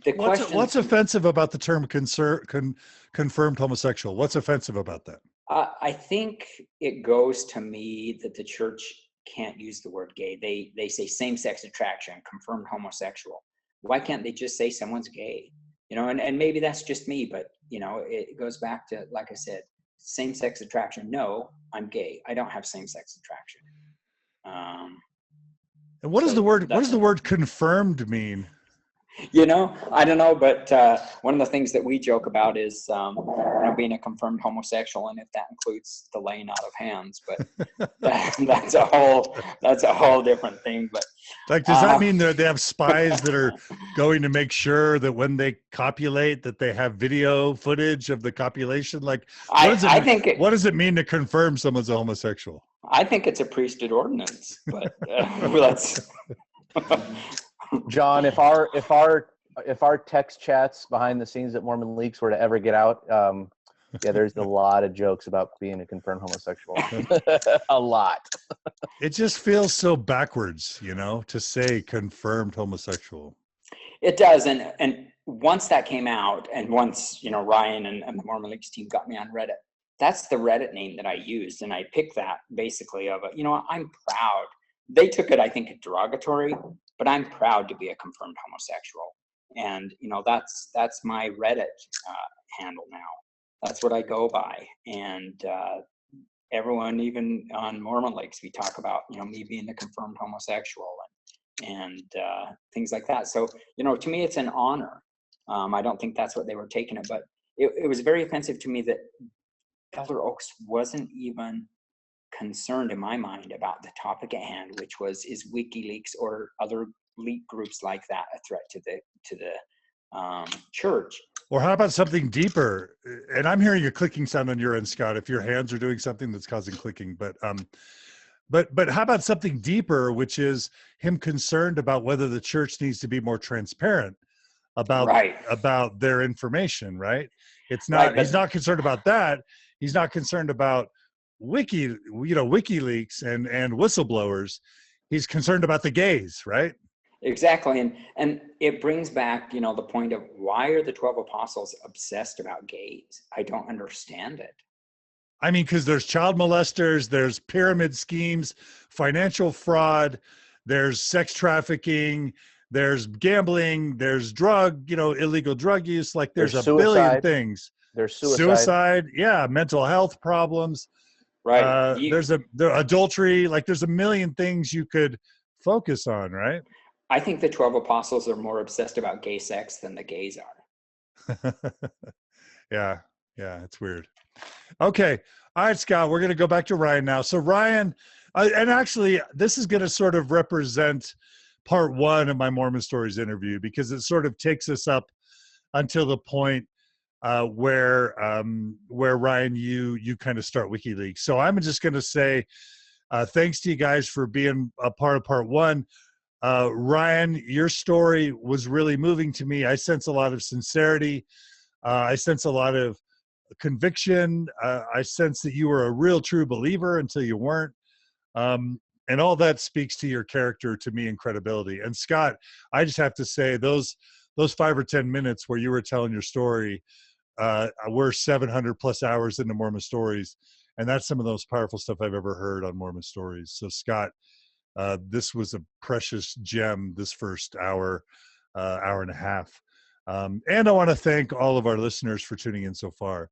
The question, What's offensive about the term confirmed homosexual? What's offensive about that? I think it goes to me that the church can't use the word gay. They say same-sex attraction, confirmed homosexual. Why can't they just say someone's gay? You know, and maybe that's just me, but you know, it goes back to, like I said, same-sex attraction. No, I'm gay. I don't have same-sex attraction. And what does the word confirmed mean? You know, I don't know, but one of the things that we joke about is being a confirmed homosexual, and if that includes the laying out of hands, but that's a whole different thing. But like, does that mean they have spies that are going to make sure that when they copulate that they have video footage of the copulation? Like, what does it mean to confirm someone's a homosexual? I think it's a priesthood ordinance, but let's. John, if our text chats behind the scenes at MormonLeaks were to ever get out, yeah, there's a lot of jokes about being a confirmed homosexual. A lot. It just feels so backwards, you know, to say confirmed homosexual. It does, and once that came out, and once, you know, Ryan and the MormonLeaks team got me on Reddit, that's the Reddit name that I used, and I picked that basically you know, I'm proud. They took it, I think, derogatory, but I'm proud to be a confirmed homosexual. And, you know, that's my Reddit handle now. That's what I go by. And everyone, even on MormonLeaks, we talk about, you know, me being a confirmed homosexual and things like that. So, you know, to me, it's an honor. I don't think that's what they were taking it, but it was very offensive to me that Elder Oaks wasn't even concerned in my mind about the topic at hand, which was, is WikiLeaks or other leak groups like that a threat to the church? Or how about something deeper? And I'm hearing a clicking sound on your end, Scott, if your hands are doing something that's causing clicking. But how about something deeper, which is him concerned about whether the church needs to be more transparent about their information, right? It's not, he's not concerned about that. He's not concerned about WikiLeaks and whistleblowers. He's concerned about the gays, right? Exactly. And it brings back, you know, the point of, why are the 12 apostles obsessed about gays? I don't understand it. I mean, because there's child molesters, there's pyramid schemes, financial fraud, there's sex trafficking, there's gambling, there's illegal drug use. Like there's a billion things. There's suicide. Yeah. Mental health problems. Right. There's adultery. Like there's a million things you could focus on, right? I think the 12 apostles are more obsessed about gay sex than the gays are. Yeah, it's weird. Okay. All right, Scott, we're going to go back to Ryan now. So Ryan, and actually this is going to sort of represent part one of my Mormon Stories interview, because it sort of takes us up until the point where Ryan, you kind of start WikiLeaks. So I'm just going to say thanks to you guys for being a part of part one. Ryan, your story was really moving to me. I sense a lot of sincerity. I sense a lot of conviction. I sense that you were a real true believer until you weren't. And all that speaks to your character, to me, and credibility. And Scott, I just have to say those 5 or 10 minutes where you were telling your story, we're 700 plus hours into Mormon Stories. And that's some of the most powerful stuff I've ever heard on Mormon Stories. So Scott, this was a precious gem, this first hour and a half. And I want to thank all of our listeners for tuning in so far.